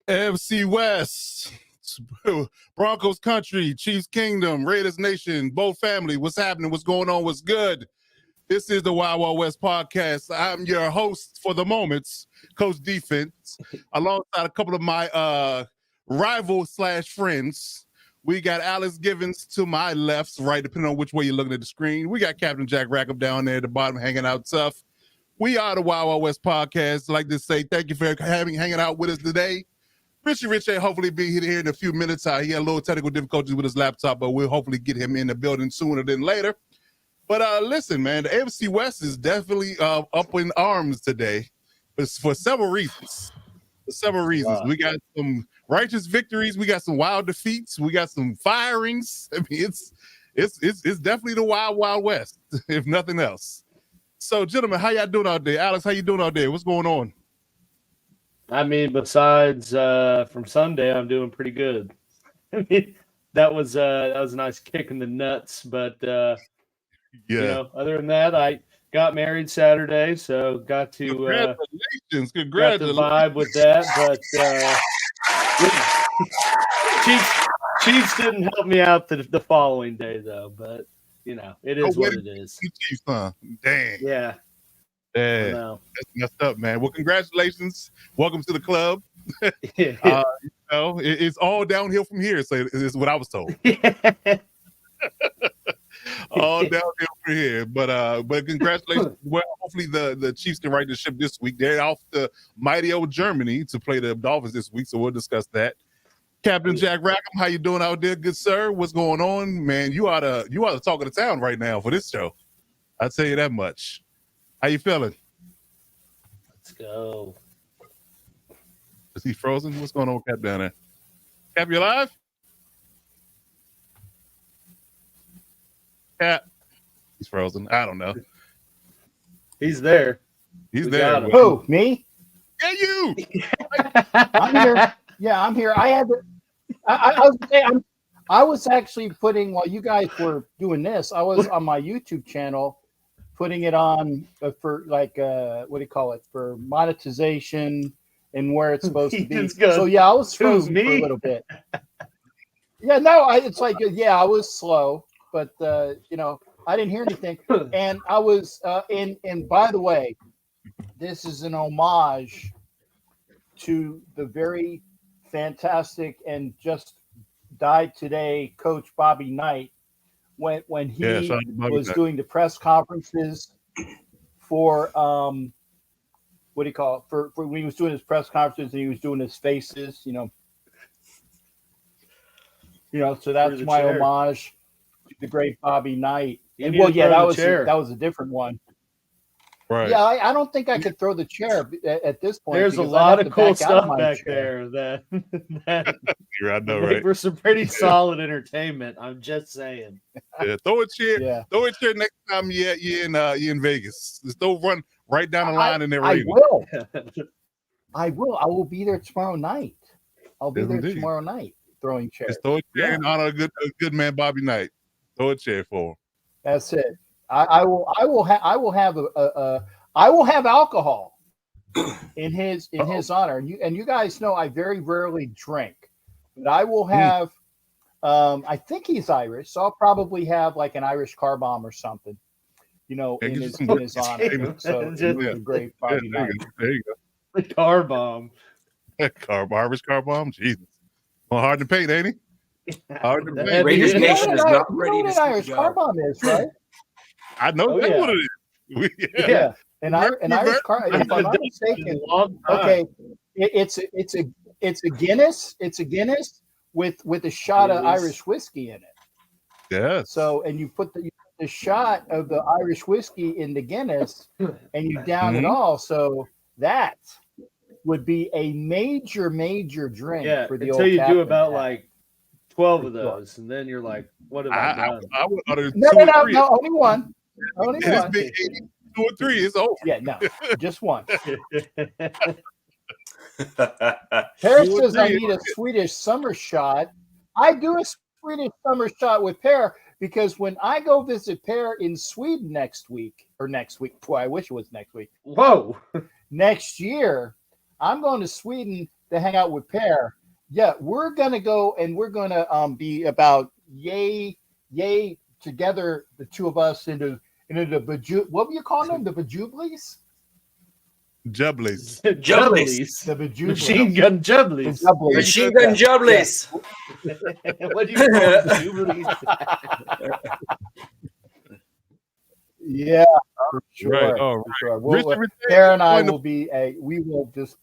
AFC West, Broncos country, Chiefs kingdom, Raiders nation, both family. What's happening? What's going on? What's good? This is the Wild Wild West podcast. I'm your host for the moments, Coach Defense, alongside a couple of my rival/friends. We got Alex Givens to my left, right, depending on which way you're looking at the screen. We got Captain Jack Rackham down there at the bottom, hanging out tough. We are the Wild Wild West podcast. I'd like to say thank you for hanging out with us today. RichEh hopefully be here in a few minutes. He had a little technical difficulties with his laptop, but we'll hopefully get him in the building sooner than later. But listen, man, the AFC West is definitely up in arms today, but for several reasons. Wow. We got some righteous victories. We got some wild defeats. We got some firings. I mean, it's definitely the Wild Wild West, if nothing else. So, gentlemen, how y'all doing out there? Alex, how you doing out there? What's going on? I mean, besides from Sunday, I'm doing pretty good. I mean, that was a nice kick in the nuts, but yeah. You know, other than that, I got married Saturday, so got to congratulations, got to vibe with that. But Chiefs didn't help me out the following day, though. But you know, it is what it is. Chiefs, huh? Dang. Yeah. That's messed up, man. Well, congratulations. Welcome to the club. It's all downhill from here, so it's what I was told. All downhill from here. But congratulations. Well, hopefully the Chiefs can right the ship this week. They're off to mighty old Germany to play the Dolphins this week, so we'll discuss that. Captain Jack Rackham, how you doing out there, good sir? What's going on? Man, you are the talk of the town right now for this show. I'll tell you that much. How you feeling? Let's go. Is he frozen? What's going on with Cap down there? Cap, you alive? Cap. He's frozen. I don't know. He's there. He's there. Who? Me? Yeah, you. I'm here. Yeah, I'm here. I was actually putting, while you guys were doing this, I was on my YouTube channel putting it on for like what do you call it, for monetization and where it's supposed to be. So yeah, I was frozen for a little bit. Yeah, no, it's like I was slow, but you know, I didn't hear anything, and I was and by the way, this is an homage to the very fantastic and just died today Coach Bobby Knight. When he was doing the press conferences for what do you call it, for when he was doing his press conferences and he was doing his faces, you know, so that's my homage to the great Bobby Knight. And well, yeah, that was a different one. Right. Yeah, I don't think I could throw the chair at this point. There's a lot of cool stuff back there that I know, right? For some pretty solid entertainment. I'm just saying. Yeah, throw a chair. Yeah. Throw a chair next time you're in Vegas. Just run right down the line in there. I will. I will be there tomorrow night. I'll be there tomorrow night throwing chairs. Just throw a chair in honor of a good man, Bobby Knight. Throw a chair for him. That's it. I will have alcohol in his honor, and you guys know I very rarely drink, but I will have. I think he's Irish, so I'll probably have like an Irish car bomb or something, in his honor. So great Bobby Knight. There you go. The car bomb. Irish car bomb. Jesus, well, hard to paint, ain't he? Hard to paint. Raiders Nation is not ready to what an Irish car bomb is, right? I know that's what it is. Yeah. An Irish car. If I'm not mistaken, okay, it's a Guinness. It's a Guinness with a shot of Irish whiskey in it. Yeah. So, and you put the shot of the Irish whiskey in the Guinness, and you down it all. So that would be a major drink for the old until you captain. do about like 12 of those, and then you're like, "What have I done?" I would order no, only one. Only one. It's big 80, 2 or 3. It's over. Yeah, no, just one. Pear says I need a Swedish summer shot. I do a Swedish summer shot with Pear because when I go visit Pear in Sweden next week, boy, I wish it was next week. Whoa. Next year, I'm going to Sweden to hang out with Pear. Yeah, we're gonna go and we're gonna be about yay together, the two of us into the what were you calling them? The Bajublies? Jubblies. Jubblies. The Bajublies. Machine gun Jubblies. Machine gun Jubblies. What do you call them? Jubblies? Yeah, for sure. Right. Oh, for sure. Richard, Pear and I will be we will just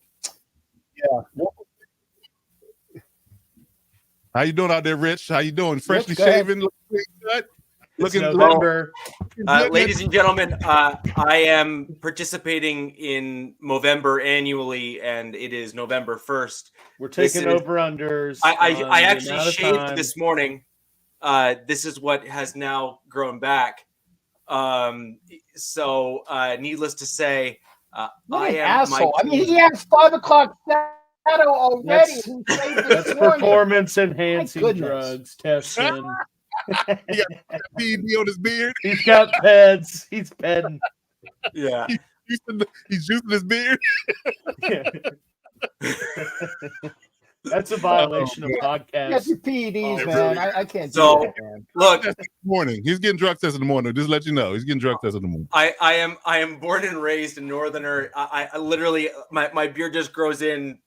How you doing out there, Rich? How you doing? Freshly Rich, go ahead. shaven, looking good. It's Looking November. Ladies and gentlemen, I am participating in Movember annually, and it is November 1st. We're taking over-unders. I actually shaved this morning. This is what has now grown back. So needless to say, what an I am asshole. I mean, he has 5 o'clock shadow already. That's performance enhancing My goodness. drugs testing. He got PED on his beard. He's got peds. He's pedding. Yeah. He's juicing his beard. That's a violation of You got podcast. your PEDs, Oh, man. really? I can't do So- that, man. Look, This morning. He's getting drug tested in the morning. Just to let you know. He's getting drug tested in the morning. I am born and raised in Northerner. I literally my beard just grows in.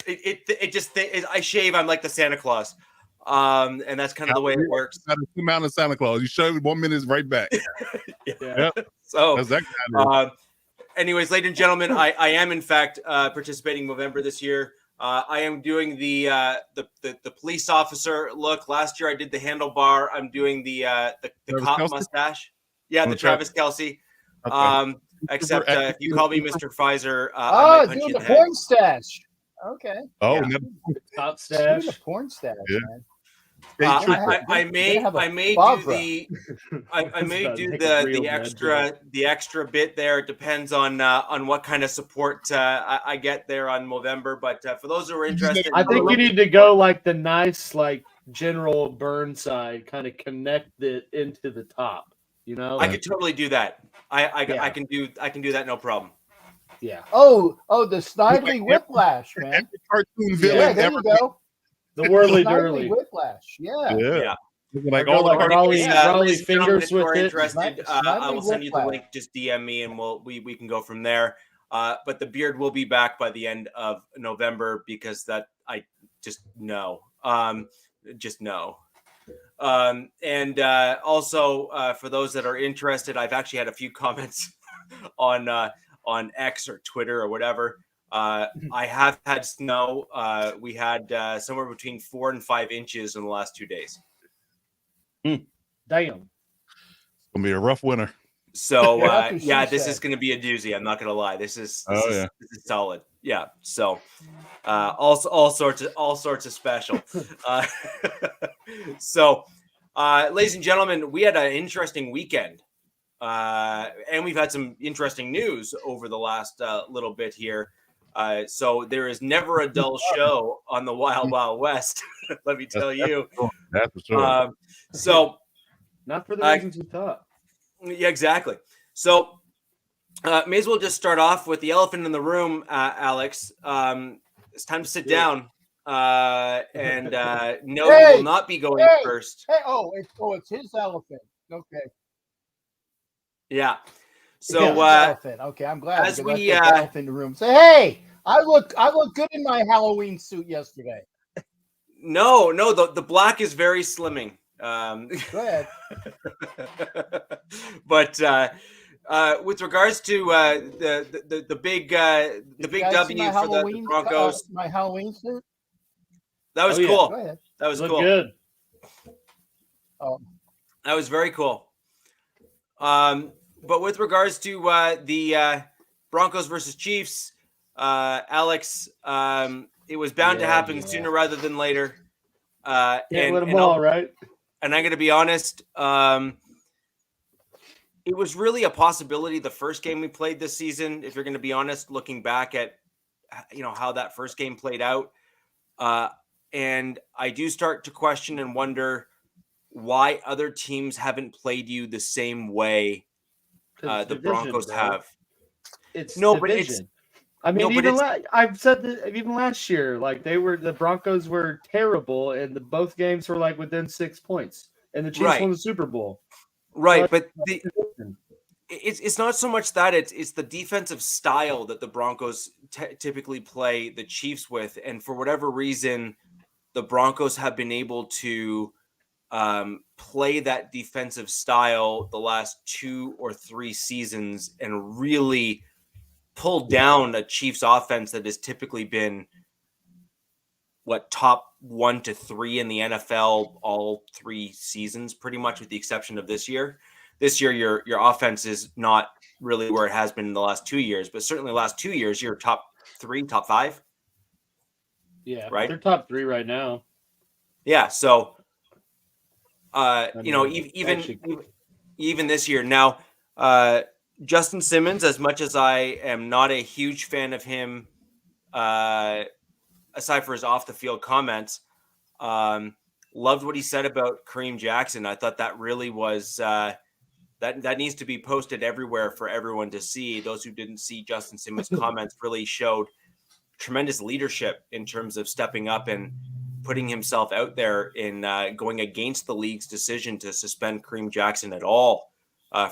I shave. I'm like the Santa Claus, and that's kind of the way it works. Out of the amount of Santa Claus. You showed 1 minute is right back. Yeah. So, That's that kind of. anyways, ladies and gentlemen, I am in fact participating in Movember this year. I am doing the police officer look. Last year I did the handlebar. I'm doing the cop Kelce? mustache. Yeah, the Travis Kelce. Okay. Except if you call me Mr. Pfizer, I might punch doing you the in the head. porn stash. Okay. Oh, yeah. no. Top Doing stash. the porn stash, Yeah. man. I may have a do Barbara. I may about do to make a real the extra bit there. It depends on what kind of support I get there on November. But for those who are interested, I think you need to go like the nice, like General Burnside, kind of connect it into the top. You know, I could totally do that. I Yeah. can do that, no problem. yeah. Oh, the Snidely Whiplash, man. Every cartoon Yeah, villain there ever. you go. The whirly Snidely dirly. Whiplash. Yeah. Yeah. Like Or all go the like cartoons. Raleigh- Raleigh ladies and gentlemen, fingers if you're with it. interested, I Snidely will send you the Whiplash. link. Just DM me, and we can go from there. But the beard will be back by the end of November because that I just know. Just know. And also for those that are interested, I've actually had a few comments on X or Twitter or whatever. I have had snow. We had somewhere between 4 and 5 inches in the last 2 days. Damn. It's gonna be a rough winter. So That's what she this said. is going to be a doozy. I'm not going to lie. This is solid. Yeah. So all sorts of special. So, ladies and gentlemen, we had an interesting weekend, and we've had some interesting news over the last little bit here. So there is never a dull show on the Wild Wild West. Let me tell you. That's for sure. So. Not for the reasons you thought. Yeah, exactly. So, may as well just start off with the elephant in the room, Alex. It's time to sit down. And no, you will not be going first. Hey, it's his elephant. Okay. Yeah. So So, elephant. Okay, I'm glad. as because we, I put the elephant in the room. Say, hey, I look good in my Halloween suit yesterday. no, the black is very slimming. Go ahead. But with regards to the big You guys see W my for the Broncos, my Halloween suit. that was yeah. cool. Go ahead. That was Look cool. good. That was very cool. But with regards to the Broncos versus Chiefs, Alex, it was bound to happen sooner rather than later. Can't let them all, right? And I'm going to be honest, it was really a possibility the first game we played this season, if you're going to be honest, looking back at how that first game played out. And I do start to question and wonder why other teams haven't played you the same way the Division, Broncos bro. have. It's No, but division. I mean, No, but I've said that even last year, like the Broncos were terrible, and both games were like within 6 points, and the Chiefs won right, the Super Bowl. right. So But it's not so much that it's the defensive style that the Broncos typically play the Chiefs with, and for whatever reason, the Broncos have been able to play that defensive style the last 2 or 3 seasons and really pull down a Chiefs offense that has typically been top 1 to 3 in the NFL all 3 seasons, pretty much with the exception of this year. This year, your offense is not really where it has been in the last 2 years, but certainly the last 2 years, you're top 3, top 5. Yeah, right. They're top 3 right now. Yeah. So, actually, even this year now, Justin Simmons, as much as I am not a huge fan of him, aside for his off the field comments, loved what he said about Kareem Jackson. I thought that really was that needs to be posted everywhere for everyone to see. Those who didn't see Justin Simmons' comments really showed tremendous leadership in terms of stepping up and putting himself out there in going against the league's decision to suspend Kareem Jackson at all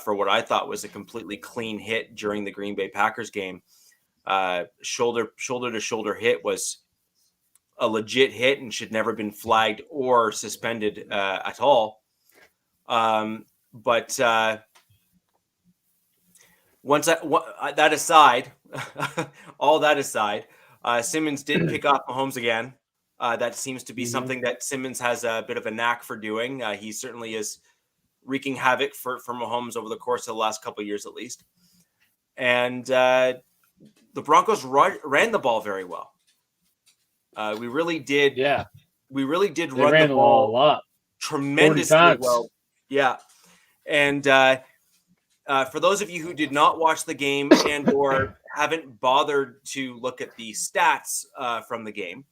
for what I thought was a completely clean hit during the Green Bay Packers game. Shoulder to shoulder hit was a legit hit and should never been flagged or suspended at all. But that aside, all that aside, Simmons did pick off Mahomes again. That seems to be something that Simmons has a bit of a knack for doing. He certainly is wreaking havoc for Mahomes over the course of the last couple of years, at least. And the Broncos ran the ball very well. We really did. Yeah, we really did they run ran the ball a lot, tremendously well. Yeah, and for those of you who did not watch the game and or haven't bothered to look at the stats from the game,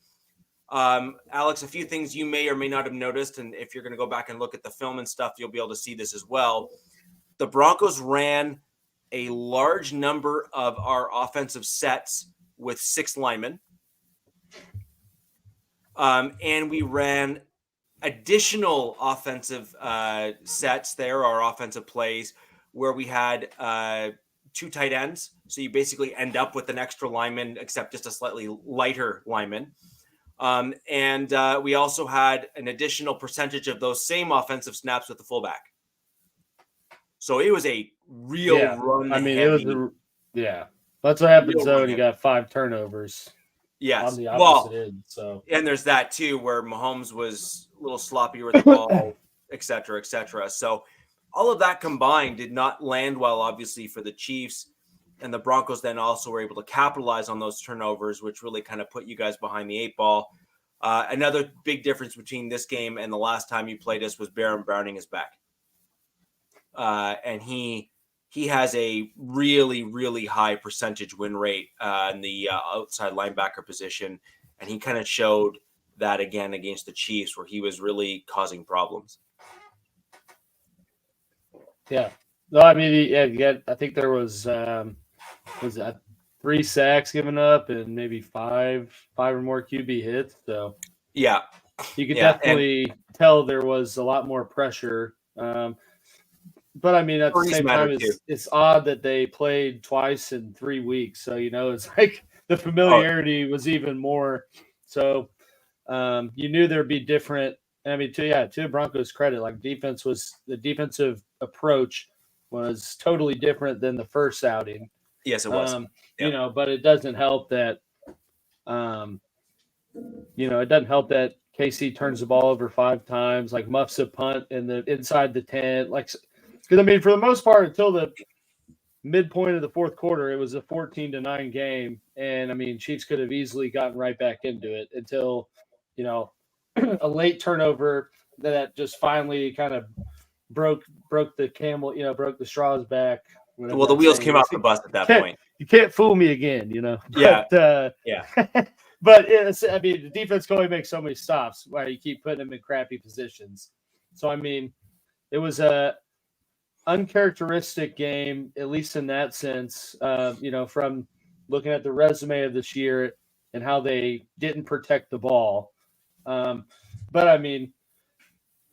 Alex, a few things you may or may not have noticed, and if you're going to go back and look at the film and stuff, you'll be able to see this as well. The Broncos ran a large number of our offensive sets with 6 linemen. And we ran additional offensive sets there, or offensive plays, where we had 2 tight ends. So you basically end up with an extra lineman, except just a slightly lighter lineman. And we also had an additional percentage of those same offensive snaps with the fullback. So it was a real run. I mean, heavy, it was that's what happens though when you got 5 turnovers. Yes. On the opposite end. So, and there's that too, where Mahomes was a little sloppier with the ball, et cetera, et cetera. So all of that combined did not land well, obviously, for the Chiefs. And the Broncos then also were able to capitalize on those turnovers, which really kind of put you guys behind the 8 ball. Another big difference between this game and the last time you played us was Baron Browning is back. And he has a really, really high percentage win rate in the outside linebacker position. And he kind of showed that again against the Chiefs, where he was really causing problems. Yeah. No, I mean, I think there was 3 sacks given up and maybe 5 or more QB hits. So, yeah, you could definitely tell there was a lot more pressure. But I mean, at the same time, it's odd that they played twice in 3 weeks. So, it's like the familiarity was even more. So, you knew there'd be different. I mean, to Broncos' credit, like the defensive approach was totally different than the first outing. Yes, it was. But it doesn't help that, KC turns the ball over 5 times, like muffs a punt inside the 10, because, I mean, for the most part, until the midpoint of the fourth quarter, it was a 14-9 game. And, I mean, Chiefs could have easily gotten right back into it until, a late turnover that just finally kind of broke the camel, broke the straws back. Well, the wheels came off the bus at that point. You can't fool me again, Yeah. But the defense can only make so many stops while you keep putting them in crappy positions. So, I mean, it was a uncharacteristic game, at least in that sense, from looking at the resume of this year and how they didn't protect the ball. But I mean,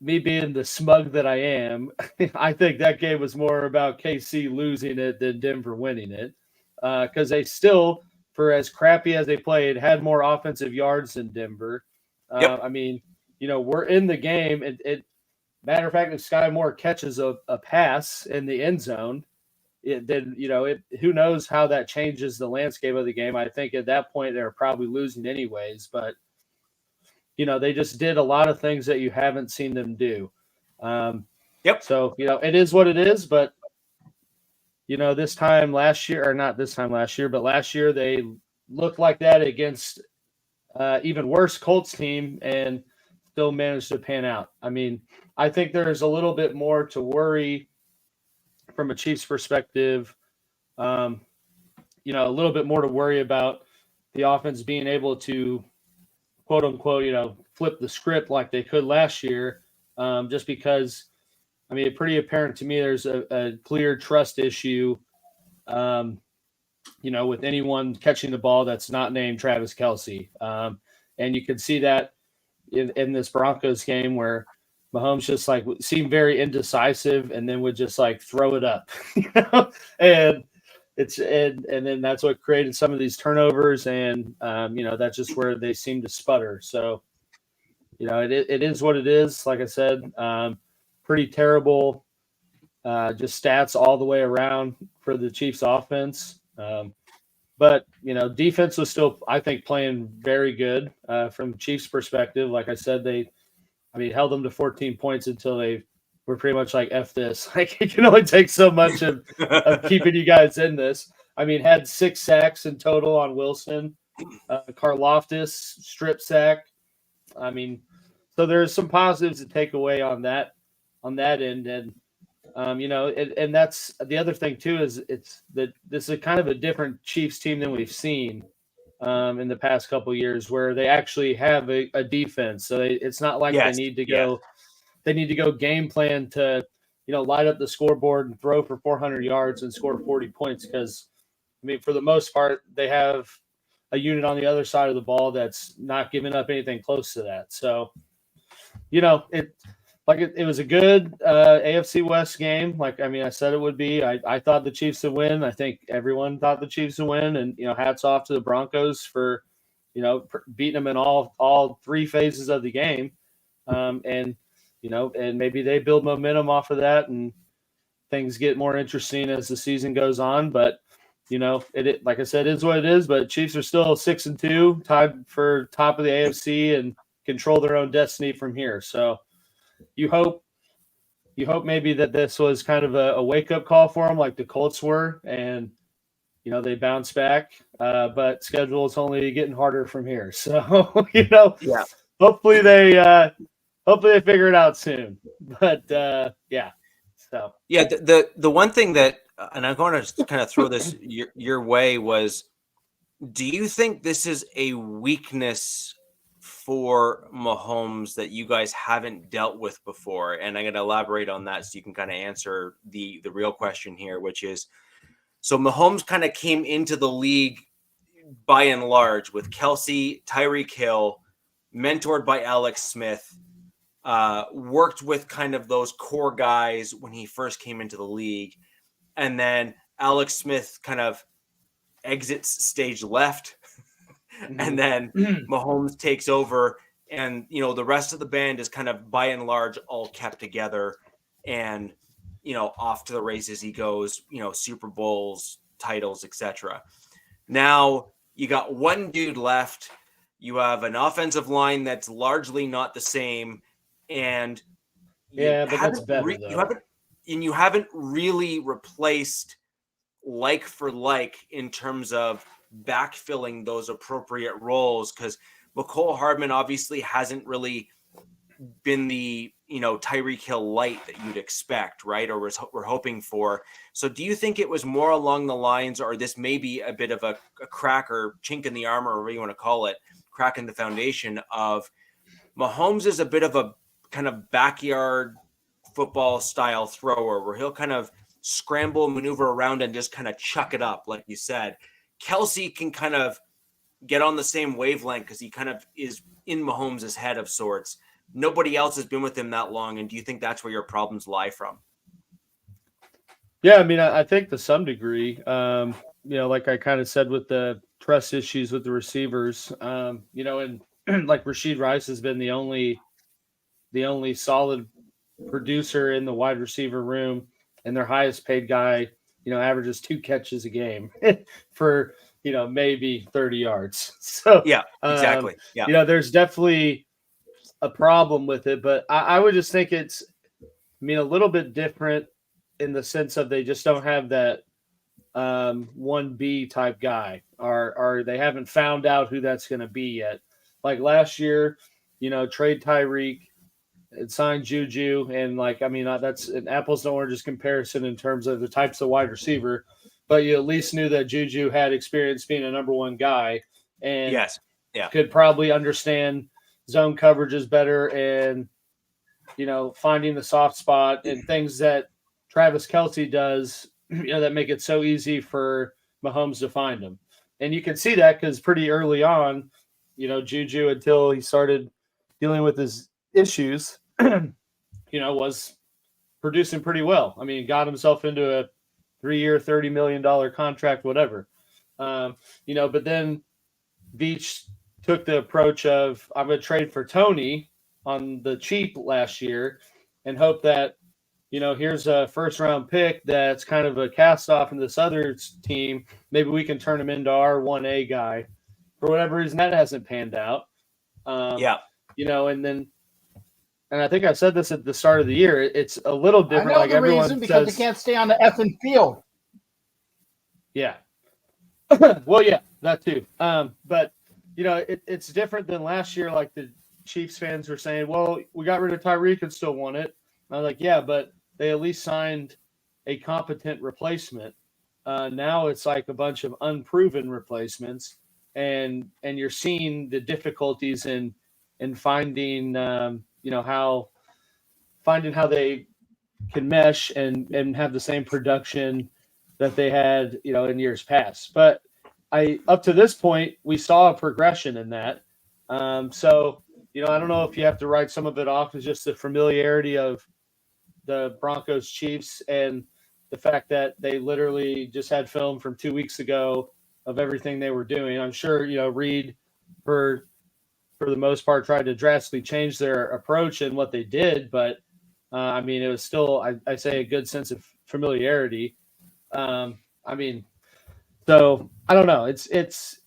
me being the smug that I am, I think that game was more about KC losing it than Denver winning it, because they still, for as crappy as they played, had more offensive yards than Denver. I mean, we're in the game. Matter of fact, if Sky Moore catches a pass in the end zone, then who knows how that changes the landscape of the game. I think at that point they're probably losing anyways, but they just did a lot of things that you haven't seen them do. So it is what it is. But this time last year, or not this time last year, but last year they looked like that against even worse Colts team and still managed to pan out. I mean, I think there's a little bit more to worry from a Chiefs perspective. A little bit more to worry about the offense being able to, quote unquote, flip the script like they could last year, just because, I mean, it's pretty apparent to me there's a clear trust issue, with anyone catching the ball that's not named Travis Kelce. And you can see that in this Broncos game where Mahomes just seemed very indecisive and then would just throw it up, and then that's what created some of these turnovers. And, that's just where they seem to sputter. So, it is what it is. Like I said, pretty terrible, just stats all the way around for the Chiefs offense. But, defense was still, I think, playing very good from Chiefs perspective. Like I said, held them to 14 points until they were pretty much like, F this. It can only take so much of keeping you guys in this. I mean, had 6 sacks in total on Wilson. Karlaftis, strip sack. I mean, so there's some positives to take away on that end. And, and that's the other thing too, is this is a kind of a different Chiefs team than we've seen in the past couple of years, where they actually have a defense. So it's not like they need to go game plan to, light up the scoreboard and throw for 400 yards and score 40 points. Because, I mean, for the most part, they have a unit on the other side of the ball that's not giving up anything close to that. So, it was a good AFC West game. I said it would be. I thought the Chiefs would win. I think everyone thought the Chiefs would win. And, hats off to the Broncos for, beating them in all 3 phases of the game. And maybe they build momentum off of that and things get more interesting as the season goes on. But, like I said, it is what it is. But Chiefs are still 6-2, tied for top of the AFC and control their own destiny from here. So, you hope maybe that this was kind of a wake-up call for them like the Colts were, and they bounce back, but schedule is only getting harder from here. So hopefully they figure it out soon. But the one thing that, and I'm going to kind of throw this your way, was, do you think this is a weakness for Mahomes that you guys haven't dealt with before? And I'm going to elaborate on that so you can kind of answer the real question here, which is, so Mahomes kind of came into the league by and large with Kelce, Tyreek Hill, mentored by Alex Smith, worked with kind of those core guys when he first came into the league. And then Alex Smith kind of exits stage left. And then Mahomes takes over, and, the rest of the band is kind of by and large all kept together, and, off to the races he goes, Super Bowls, titles, etc. Now you got one dude left. You have an offensive line that's largely not the same. And but that's better though. You haven't really replaced like for like in terms of backfilling those appropriate roles, because McCole Hardman obviously hasn't really been the Tyreek Hill light that you'd expect, right? Or we're hoping for. So do you think it was more along the lines, or this may be a bit of a crack or chink in the armor, or whatever you want to call it, crack in the foundation of Mahomes is a bit of a kind of backyard football style thrower where he'll kind of scramble, maneuver around, and just kind of chuck it up, like you said. Kelsey can kind of get on the same wavelength because he kind of is in Mahomes' head of sorts. Nobody else has been with him that long. And do you think that's where your problems lie from? Yeah, I mean, I think to some degree, like I kind of said with the trust issues with the receivers, and like Rashid Rice has been the only solid producer in the wide receiver room, and their highest paid guy, averages 2 catches a game for, maybe 30 yards. So yeah, exactly. There's definitely a problem with it, but I would just think it's, a little bit different in the sense of they just don't have that 1B type guy, or they haven't found out who that's going to be yet. Like last year, trade Tyreek and signed Juju, and that's an apples to oranges comparison in terms of the types of wide receiver, but you at least knew that Juju had experience being a number 1 guy and could probably understand zone coverages better and, finding the soft spot and things that Travis Kelce does, that make it so easy for Mahomes to find him. And you can see that because pretty early on, Juju, until he started dealing with his issues, was producing pretty well. I mean, got himself into a 3-year, $30 million contract, whatever. But then Veach took the approach of, I'm going to trade for Tony on the cheap last year and hope that, here's a first-round pick that's kind of a cast-off in this other team. Maybe we can turn him into our 1A guy. For whatever reason, that hasn't panned out. And I think I said this at the start of the year. It's a little different. I know the reason, because they can't stay on the effing field. Yeah. Well, yeah, that too. But it's different than last year. Like the Chiefs fans were saying, well, we got rid of Tyreek and still won it. And I was like, yeah, but they at least signed a competent replacement. Now it's like a bunch of unproven replacements, and you're seeing the difficulties in finding how they can mesh and have the same production that they had in years past. But up to this point, we saw a progression in that. So I don't know if you have to write some of it off as just the familiarity of the Broncos Chiefs and the fact that they literally just had film from 2 weeks ago of everything they were doing. I'm sure Reed for the most part tried to drastically change their approach and what they did, but it was still I say a good sense of familiarity. So I don't know. It's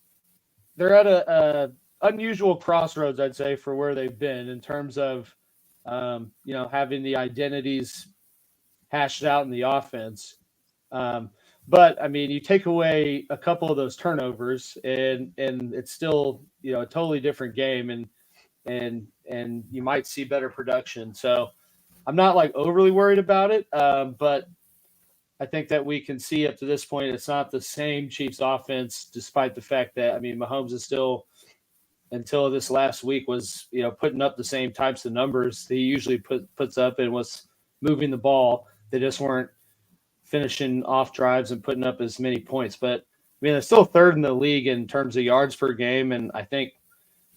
they're at a unusual crossroads, I'd say, for where they've been in terms of having the identities hashed out in the offense. But you take away a couple of those turnovers and it's still, a totally different game and you might see better production. So I'm not like overly worried about it. But I think that we can see up to this point, it's not the same Chiefs offense, despite the fact that, Mahomes is still, until this last week, was, putting up the same types of numbers that he usually puts up and was moving the ball. They just weren't finishing off drives and putting up as many points. But they're still third in the league in terms of yards per game, and I think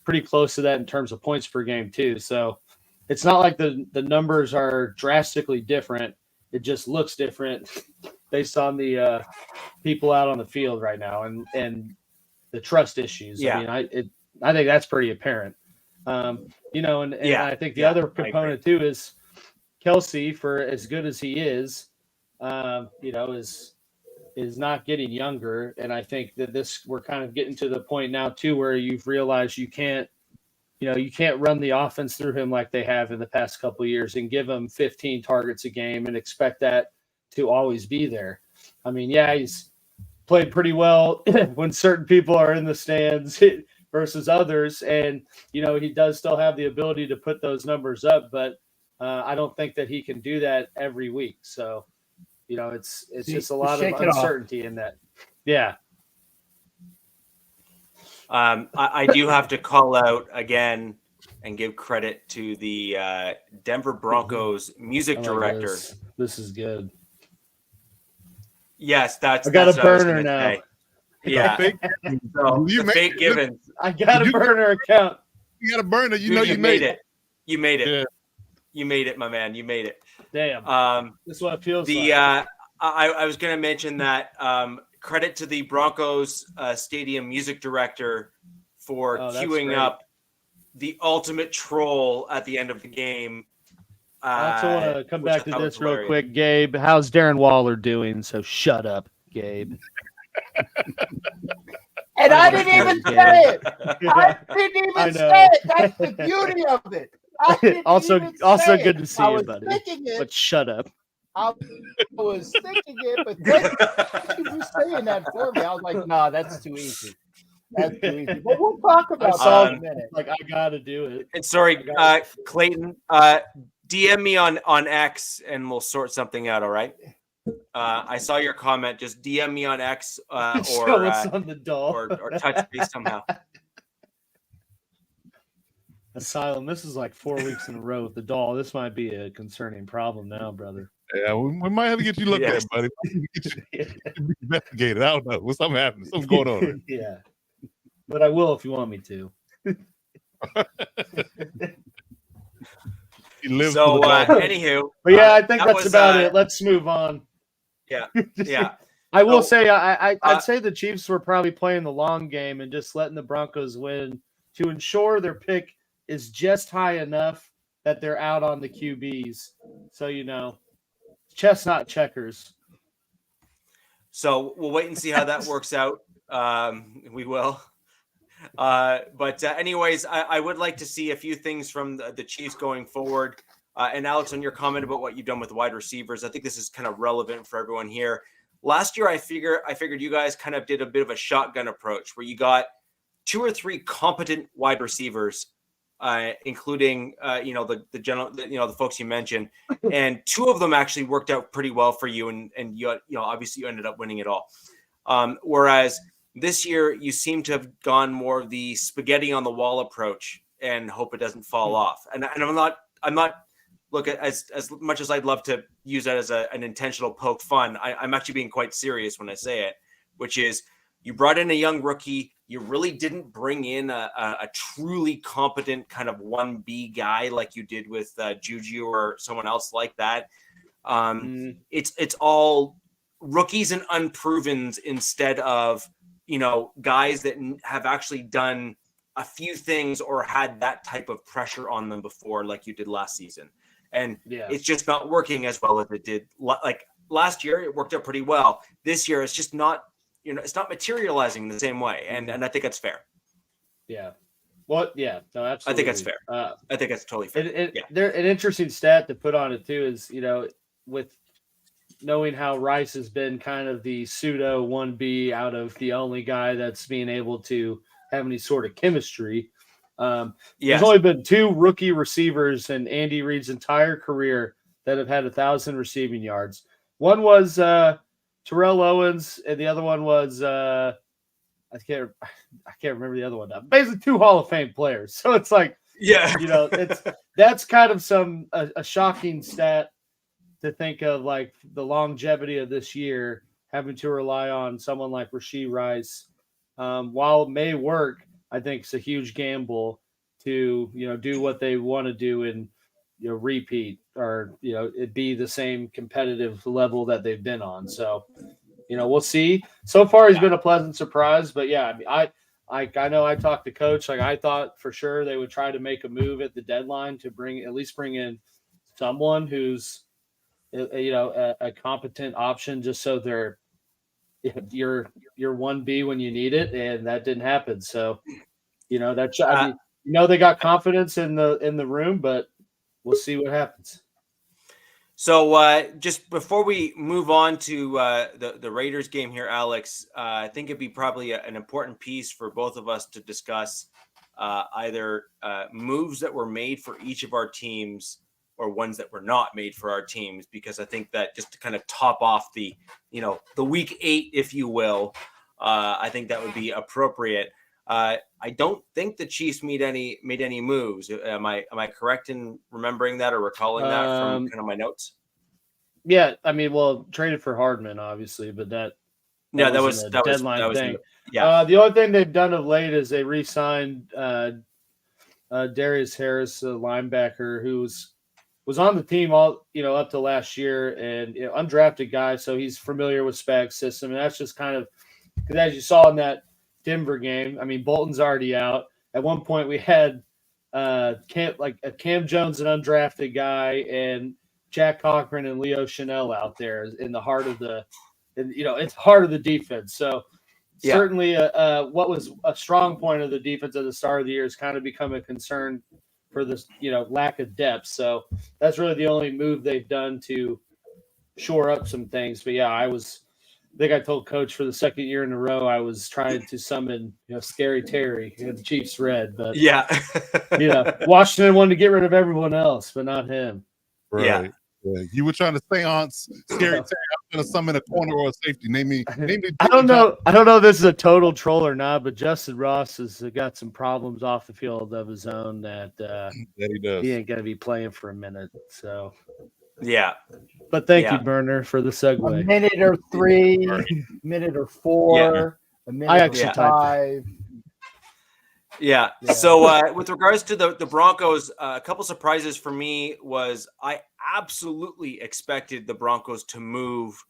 pretty close to that in terms of points per game too. So it's not like the numbers are drastically different. It just looks different based on the people out on the field right now and the trust issues. Yeah. I think that's pretty apparent. I think the other component too is Kelsey, for as good as he is, is not getting younger. And I think that we're kind of getting to the point now too, where you've realized you can't run the offense through him like they have in the past couple of years and give him 15 targets a game and expect that to always be there. He's played pretty well when certain people are in the stands versus others. And, he does still have the ability to put those numbers up, but I don't think that he can do that every week. So, it's just a lot of uncertainty in that. Yeah. I do have to call out again and give credit to the Denver Broncos music director. This is good. Yes, I got a burner now. Yeah. Fake, So you the fake it. Givens. I got a burner account. You got a burner. You Dude, know you made it. You made it. Yeah. You made it, my man. You made it. Damn. This is what it feels like. I was going to mention that credit to the Broncos stadium music director for queuing up the ultimate troll at the end of the game. I also want to come back to this real quick, Gabe. How's Darren Waller doing? So shut up, Gabe. And I didn't even say it. I didn't even say it. That's the beauty of it. Also good to see you, buddy. But shut up. I was thinking it, but then you were saying that for me. I was like, nah, that's too easy. That's too easy. But we'll talk about that in a minute. Like, I got to do it. And sorry, Clayton, DM me on X and we'll sort something out, all right? I saw your comment. Just DM me on X or show us on the doll. or touch base somehow. Asylum, this is like 4 weeks in a row with the doll. This might be a concerning problem now, brother. Yeah, we might have to get you looked at, buddy. Get you investigated. I don't know. What's something happening? Something's going on. Right? Yeah. But I will if you want me to. So, anywho. But yeah, I think that's about it. Let's move on. Yeah. Yeah. I will say I'd say the Chiefs were probably playing the long game and just letting the Broncos win to ensure their pick is just high enough that they're out on the QBs. So, chestnut checkers. So we'll wait and see how that works out. We will. But anyways, I would like to see a few things from the Chiefs going forward. And Alex, on your comment about what you've done with wide receivers, I think this is kind of relevant for everyone here. Last year, I figured you guys kind of did a bit of a shotgun approach where you got 2 or 3 competent wide receivers, including the general, the folks you mentioned, and 2 of them actually worked out pretty well for you, and you obviously you ended up winning it all. Whereas this year you seem to have gone more of the spaghetti on the wall approach and hope it doesn't fall off. And I'm not look at as much as I'd love to use that as an intentional poke fun. I'm actually being quite serious when I say it, which is you brought in a young rookie. You really didn't bring in a truly competent kind of 1B guy like you did with Juju or someone else like that. It's all rookies and unprovens instead of, guys that have actually done a few things or had that type of pressure on them before, like you did last season. And it's just not working as well as it did. Like last year, it worked out pretty well. This year, it's just not, it's not materializing in the same way. And I think that's fair. Yeah. Well, yeah, no, absolutely. I think that's fair. I think that's totally fair. An interesting stat to put on it too is, with knowing how Rice has been kind of the pseudo 1B out of the only guy that's being able to have any sort of chemistry. There's only been 2 rookie receivers in Andy Reid's entire career that have had 1,000 receiving yards. One was Terrell Owens, and the other one was I can't remember the other one now. Basically 2 Hall of Fame players. So it's like, that's kind of a shocking stat to think of, like the longevity of this year, having to rely on someone like Richi Rice. While it may work, I think it's a huge gamble to, do what they want to do and, repeat or, it be the same competitive level that they've been on. So, we'll see. So far, he's been a pleasant surprise, but yeah, I know I talked to Coach. Like, I thought for sure they would try to make a move at the deadline to bring in someone who's, a competent option, just so they're you're 1B when you need it, and that didn't happen. So, they got confidence in the room, but we'll see what happens. So just before we move on to the Raiders game here, Alex, I think it'd be probably an important piece for both of us to discuss either moves that were made for each of our teams or ones that were not made for our teams, because I think that just to kind of top off the week 8, if you will, I think that would be appropriate. I don't think the Chiefs made any moves. Am I correct in remembering that or recalling that from kind of my notes? Yeah, I mean, traded for Hardman, obviously, but that Yeah, that was deadline thing. Yeah. The only thing they've done of late is they re-signed Darius Harris, a linebacker who was on the team all up to last year, and undrafted guy, so he's familiar with Spag's system, and that's just kind of because as you saw in that Denver game, I mean Bolton's already out. At one point, we had Cam Jones, an undrafted guy, and Jack Cochran and Leo Chanel out there in the heart of it's heart of the defense. So certainly, what was a strong point of the defense at the start of the year has kind of become a concern for this, lack of depth. So that's really the only move they've done to shore up some things. But yeah, I think I told Coach for the second year in a row I was trying to summon, Scary Terry and the Chiefs red, but Washington wanted to get rid of everyone else, but not him. Right. Yeah. You were trying to seance Scary Terry. I'm going to summon a corner or a safety. Name me. I don't know if this is a total troll or not, but Justin Ross has got some problems off the field of his own that he does. He ain't going to be playing for a minute. So yeah. But thank you, Burner, for the segue. A minute or 3, minute or 4, a minute or 5. Yeah. So with regards to the Broncos, a couple surprises for me was I absolutely expected the Broncos to move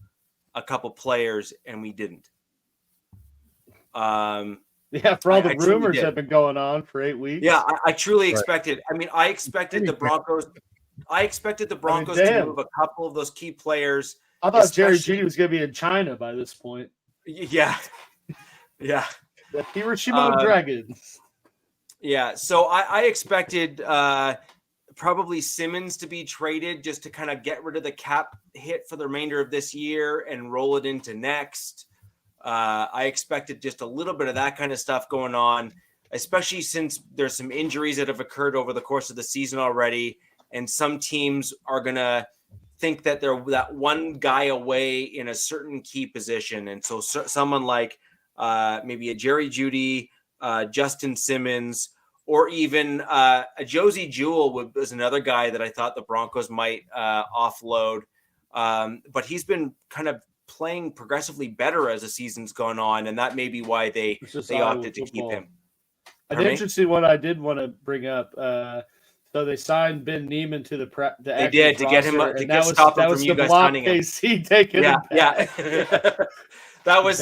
a couple players, and we didn't. For all the rumors have been going on for 8 weeks. Yeah, I truly expected. I mean, I expected the Broncos to move a couple of those key players. I thought Jerry Jeudy was going to be in China by this point. Yeah. Yeah. The Hiroshima Dragons. Yeah, so I expected probably Simmons to be traded just to kind of get rid of the cap hit for the remainder of this year and roll it into next. I expected just a little bit of that kind of stuff going on, especially since there's some injuries that have occurred over the course of the season already, and some teams are going to think that they're that one guy away in a certain key position. And so someone like maybe a Jerry Jeudy, Justin Simmons, or even a Josie Jewell was another guy that I thought the Broncos might offload. But he's been kind of playing progressively better as the season's gone on, and that may be why they opted to keep him. An interesting one I did want to bring up. So they signed Ben Neiman to the they did to get him to stop him from you guys signing him. That was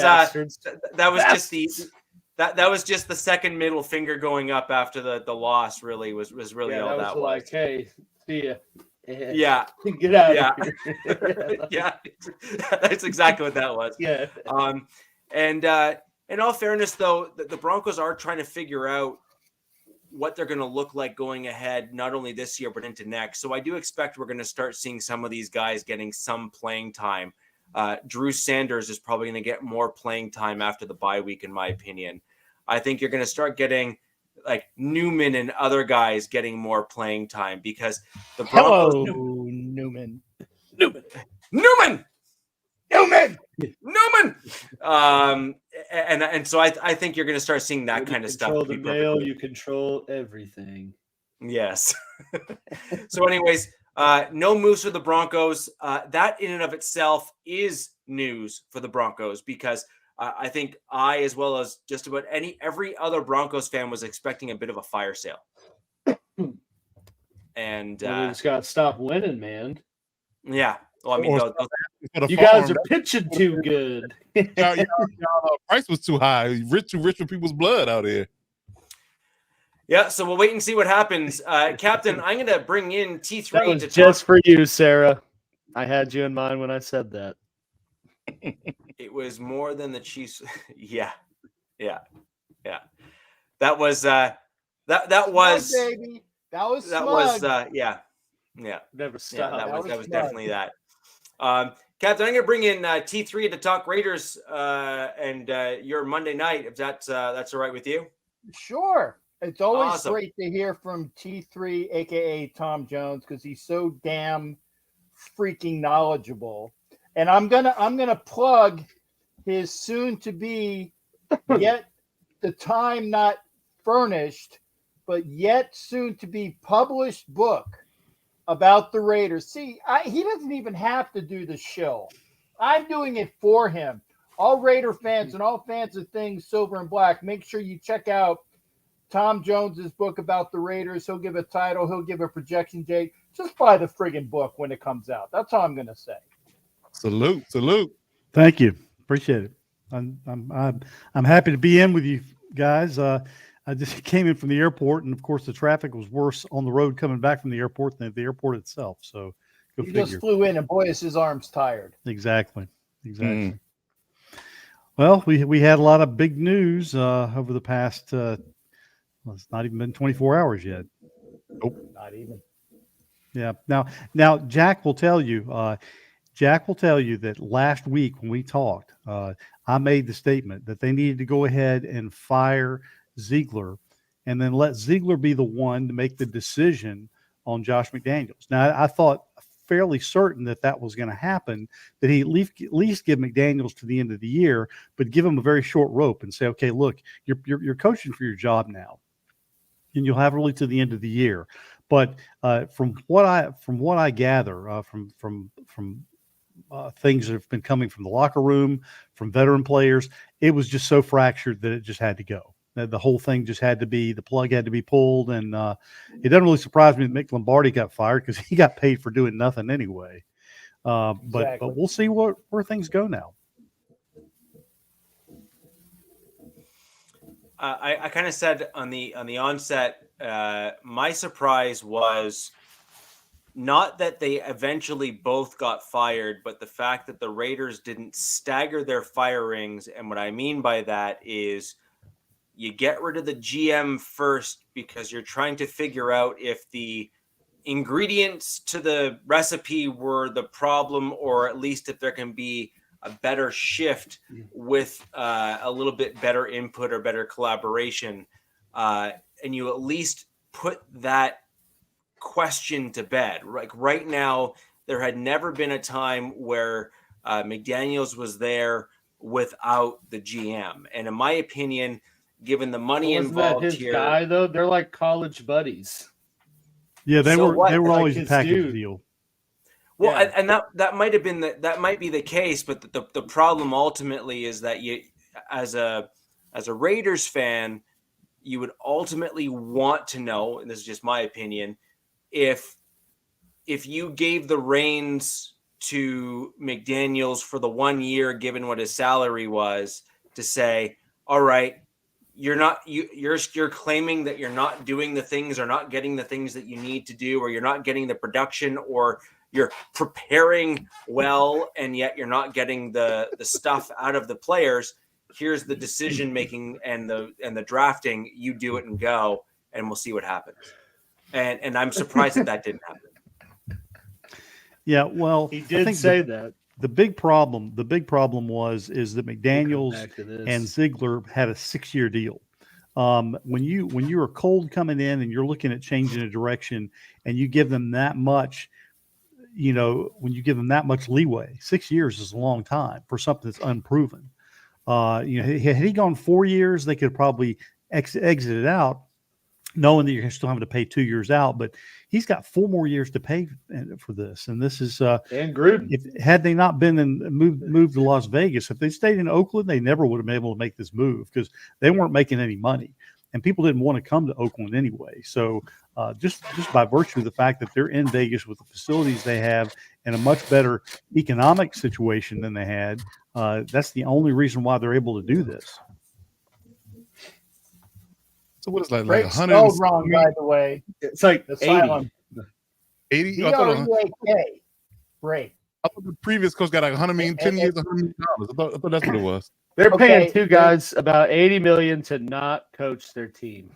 That was just the second middle finger going up after the loss. Really was really all that was. Like, hey, see ya. Yeah, get out of here. Yeah, that's exactly what that was. Yeah. And in all fairness, though, the Broncos are trying to figure out what they're going to look like going ahead, not only this year but into next. So I do expect we're going to start seeing some of these guys getting some playing time. Drew Sanders is probably going to get more playing time after the bye week, in my opinion. I think you're going to start getting like Newman and other guys getting more playing time because the Broncos. Hello, Newman. And so I think you're going to start seeing that kind of stuff. You control the mail, you control everything. Yes. So anyways, no moves for the Broncos. That in and of itself is news for the Broncos because I think I, as well as just about every other Broncos fan, was expecting a bit of a fire sale. And we just got to stop winning, man. Yeah. Well, I mean, you guys are pitching too good. Price was too high. Rich with people's blood out here. Yeah, so we'll wait and see what happens. Captain, I'm going to bring in T3 that was to just for you, Sarah. I had you in mind when I said that. It was more than the Chiefs. Yeah. That was baby. That was Never stopped. That was definitely that. Captain, I'm going to bring in T3 to talk Raiders and your Monday night, if that's all right with you. Sure. It's always Awesome. Great to hear from T3, aka Tom Jones, because he's so damn freaking knowledgeable. And I'm gonna plug his soon to be yet the time not furnished, but yet soon to be published book about the Raiders. See, he doesn't even have to do the show. I'm doing it for him. all Raider fans and all fans of things silver and black, make sure you check out Tom Jones's book about the Raiders. He'll give a title. He'll give a projection date. Just buy the friggin' book when it comes out. That's all I'm going to say. Salute. Thank you. Appreciate it. I'm happy to be in with you guys. I just came in from the airport, and of course the traffic was worse on the road coming back from the airport than at the airport itself. So go He figure. just flew in, and boy, is his arms tired. Exactly. Well, we had a lot of big news over the past. It's not even been 24 hours yet. Nope, not even. Yeah. Now, Jack will tell you. That last week when we talked, I made the statement that they needed to go ahead and fire Ziegler, and then let Ziegler be the one to make the decision on Josh McDaniels. Now, I thought fairly certain that was going to happen, that he at least give McDaniels to the end of the year, but give him a very short rope and say, okay, look, you're coaching for your job now, and you'll have really to the end of the year. But from what I gather from things that have been coming from the locker room, from veteran players, it was just so fractured that it just had to go. The whole thing just had to be, the plug had to be pulled. And it doesn't really surprise me that Mick Lombardi got fired, because he got paid for doing nothing anyway. But we'll see where things go now. I kind of said on the onset, my surprise was not that they eventually both got fired, but the fact that the Raiders didn't stagger their firings. And what I mean by that is you get rid of the GM first because you're trying to figure out if the ingredients to the recipe were the problem, or at least if there can be a better shift with a little bit better input or better collaboration. And you at least put that question to bed. Like right now, there had never been a time where McDaniels was there without the GM. And in my opinion, given the money involved his here, guy though, they're like college buddies. Yeah, they were always a his package dude. deal. well, Yeah. and that might have been that might be the case, but the problem ultimately is that you, as a Raiders fan, you would ultimately want to know, and this is just my opinion, if you gave the reins to McDaniels for the 1 year, given what his salary was, to say, all right, you're claiming that you're not doing the things, or not getting the things that you need to do, or you're not getting the production, or you're preparing well and yet you're not getting the stuff out of the players. Here's the decision making and the drafting. You do it and go, and we'll see what happens. And I'm surprised that didn't happen. Yeah, well, He did say that. The big problem is that McDaniels and Ziegler had a 6-year deal. When you are cold coming in and you're looking at changing a direction, and you give them that much, when you give them that much leeway, 6 years is a long time for something that's unproven. Had he gone 4 years, they could probably exit it out, knowing that you're still having to pay 2 years out. But he's got 4 more years to pay for this, and this is and Gruden. Had they not been moved to Las Vegas, if they stayed in Oakland, they never would have been able to make this move, because they weren't making any money, and people didn't want to come to Oakland anyway. So just by virtue of the fact that they're in Vegas with the facilities they have and a much better economic situation than they had, that's the only reason why they're able to do this. So what is that, like Break 100? spelled wrong, by the way. It's like The 80. silent 80? I thought B-R-E-A-K. Break. the previous coach got like 100 million, 10 years, $100 million. I thought that's what it was. They're Okay, paying two guys about $80 million to not coach their team.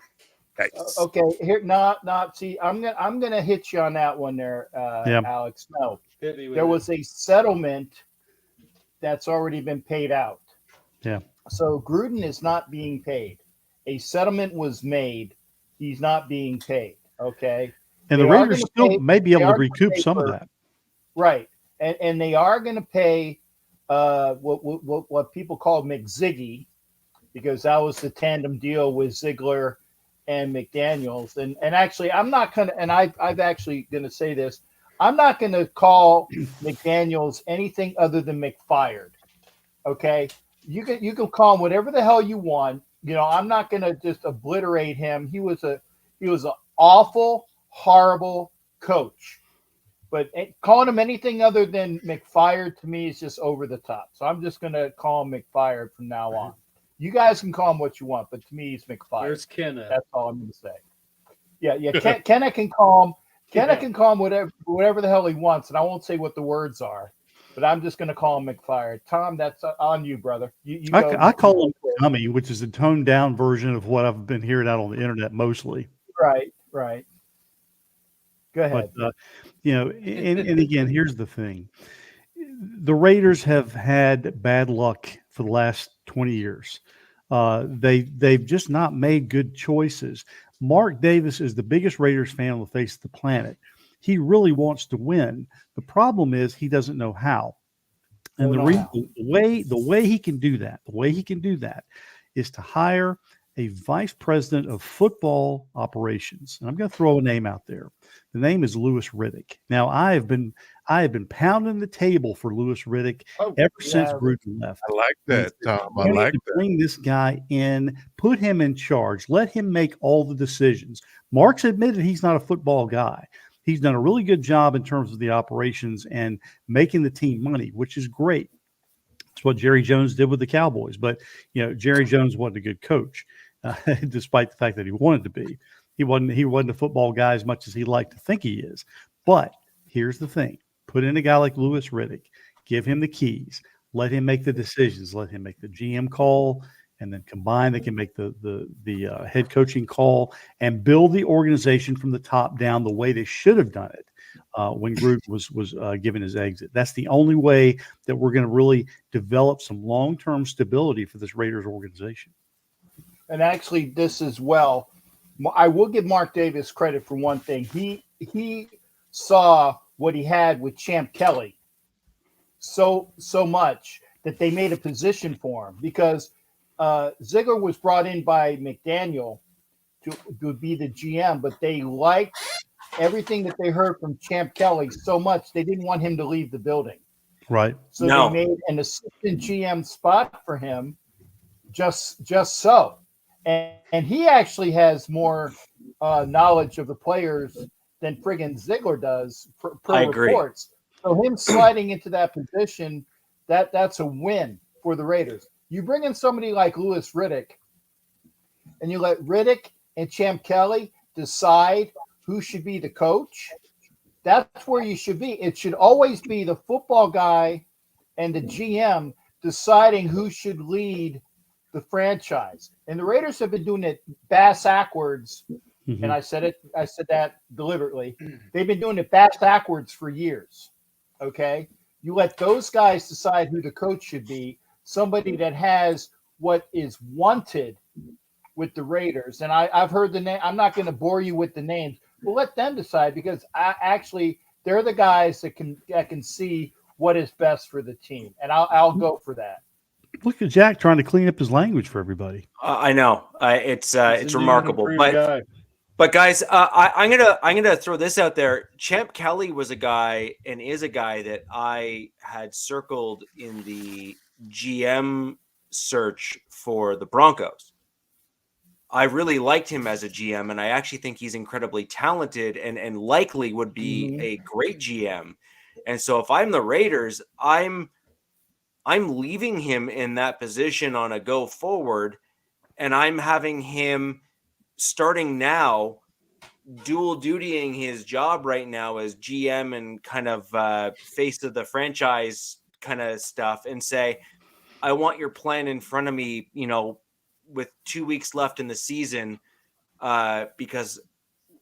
Yikes. Okay, here, not. See, I'm gonna hit you on that one there, Yeah. Alex. No, Hit me with there it. was a settlement that's already been paid out. Yeah. So Gruden is not being paid. A settlement was made. He's not being paid. Okay. And the They are Raiders gonna still pay- may be they able to are gonna recoup pay some of for- that. Right. And they are going to pay what people call McZiggy, because that was the tandem deal with Ziegler and McDaniels. And actually, I'm not going to, and I've actually going to say this, I'm not going to call McDaniels anything other than McFired. Okay. You can call him whatever the hell you want. You know, I'm not going to just obliterate him. He was an awful, horrible coach. But calling him anything other than McFired to me is just over the top. So I'm just going to call him McFired from now on. You guys can call him what you want, but to me, he's McFired. There's Kenna. That's all I'm going to say. Yeah. Kenna can call him. Kenna can call him whatever the hell he wants, and I won't say what the words are. But I'm just going to call him McFired. Tom, that's on you, brother. I call him Tommy, which is a toned down version of what I've been hearing out on the internet mostly. Right. Go ahead. But, and again, here's the thing. The Raiders have had bad luck for the last 20 years. They've just not made good choices. Mark Davis is the biggest Raiders fan on the face of the planet. He really wants to win. The problem is he doesn't know how. And the way he can do that is to hire a vice president of football operations. And I'm going to throw a name out there. The name is Louis Riddick. Now, I have been pounding the table for Louis Riddick ever since Gruden left. I like that, Tom. I like that. Bring this guy in, put him in charge, let him make all the decisions. Mark's admitted he's not a football guy. He's done a really good job in terms of the operations and making the team money, which is great. It's what Jerry Jones did with the Cowboys. But, Jerry Jones wasn't a good coach, despite the fact that he wanted to be. He wasn't a football guy as much as he'd like to think he is. But here's the thing. Put in a guy like Louis Riddick. Give him the keys. Let him make the decisions. Let him make the GM call. And then combine, they can make the head coaching call and build the organization from the top down the way they should have done it when Gruden was given his exit. That's the only way that we're going to really develop some long-term stability for this Raiders organization. And actually, this as well, I will give Mark Davis credit for one thing. He saw what he had with Champ Kelly so much that they made a position for him because Ziegler was brought in by McDaniel to be the GM, but they liked everything that they heard from Champ Kelly so much they didn't want him to leave the building. Right. So they made an assistant GM spot for him just so. And he actually has more knowledge of the players than friggin' Ziegler does per reports. So him sliding into that position, that's a win for the Raiders. You bring in somebody like Louis Riddick, and you let Riddick and Champ Kelly decide who should be the coach. That's where you should be. It should always be the football guy and the GM deciding who should lead the franchise. And the Raiders have been doing it bass-ackwards, and I said that deliberately. They've been doing it bass-ackwards for years. Okay? You let those guys decide who the coach should be. Somebody that has what is wanted with the Raiders. And I've heard the name. I'm not going to bore you with the names. But let them decide because they're the guys that can see what is best for the team. And I'll go for that. Look at Jack trying to clean up his language for everybody. I know. It's remarkable. But guys, I'm gonna throw this out there. Champ Kelly was a guy and is a guy that I had circled in the GM search for the Broncos. I really liked him as a GM, and I actually think he's incredibly talented and likely would be a great GM. And so if I'm the Raiders, I'm leaving him in that position on a go forward, and I'm having him starting now dual dutying his job right now as GM and kind of face of the franchise kind of stuff and say, I want your plan in front of me, with 2 weeks left in the season, because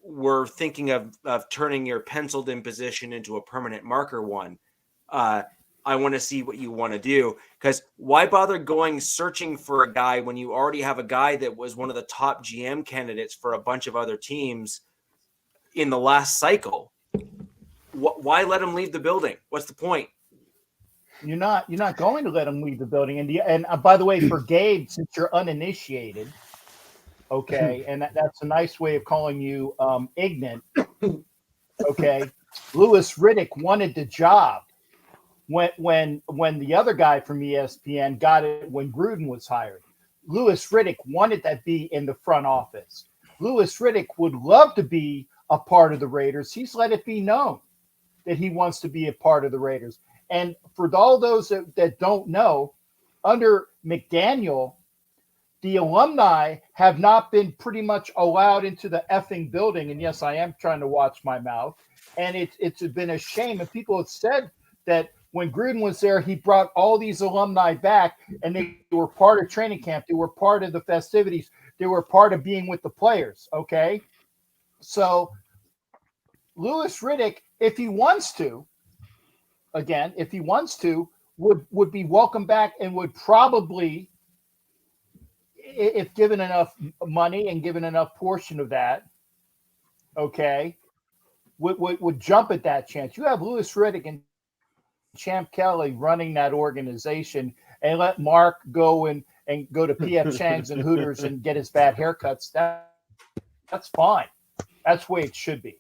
we're thinking of turning your penciled in position into a permanent marker one. I want to see what you want to do, because why bother going searching for a guy when you already have a guy that was one of the top GM candidates for a bunch of other teams in the last cycle? Why let him leave the building? What's the point? You're not going to let him leave the building. And by the way, for Gabe, since you're uninitiated, okay, and that's a nice way of calling you ignorant. Okay, Louis Riddick wanted the job. when the other guy from ESPN got it when Gruden was hired. Louis Riddick wanted that be in the front office. Louis Riddick would love to be a part of the Raiders. He's let it be known that he wants to be a part of the Raiders. And for all those that don't know, under McDaniel, the alumni have not been pretty much allowed into the effing building. And yes, I am trying to watch my mouth. And it's been a shame. And people have said that when Gruden was there, he brought all these alumni back, and they were part of training camp. They were part of the festivities. They were part of being with the players. Okay. So Louis Riddick, if he wants to, would be welcome back and would probably, if given enough money and given enough portion of that, okay, would jump at that chance. You have Louis Riddick and Champ Kelly running that organization, and let Mark go and go to P.F. Chang's and Hooters and get his bad haircuts. That's fine. That's the way it should be.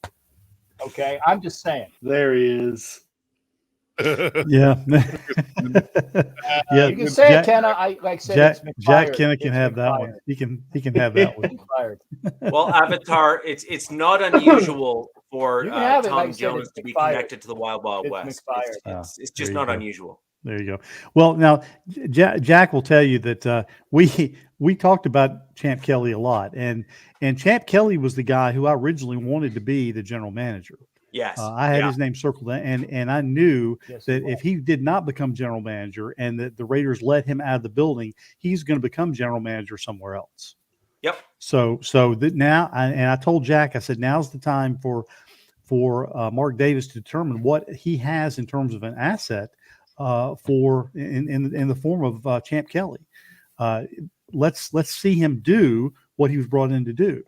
Okay, I'm just saying. There he is. Yeah. You can say it, Kenna. I like said. Jack Kenna can have that one. He can have that one. Well, Avatar, it's not unusual for Tom Jones to be connected to the Wild Wild West. It's just not unusual. There you go. Well, now Jack will tell you that we talked about Champ Kelly a lot, and Champ Kelly was the guy who I originally wanted to be the general manager. Yes, I had his name circled, and I knew that if he did not become general manager and that the Raiders let him out of the building, he's going to become general manager somewhere else. Yep. So that now, I told Jack, I said, now's the time for Mark Davis to determine what he has in terms of an asset in the form of Champ Kelly. Let's see him do what he was brought in to do.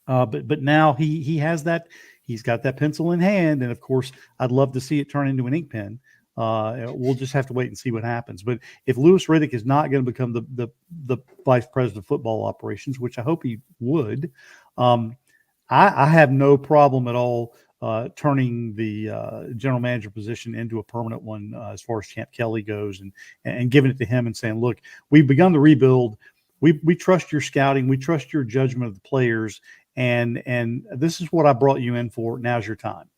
But now he has that. He's got that pencil in hand, and of course, I'd love to see it turn into an ink pen. We'll just have to wait and see what happens. But if Louis Riddick is not going to become the vice president of football operations, which I hope he would, I have no problem at all turning the general manager position into a permanent one as far as Champ Kelly goes, and giving it to him and saying, look, we've begun the rebuild. We trust your scouting. We trust your judgment of the players. And this is what I brought you in for. Now's your time.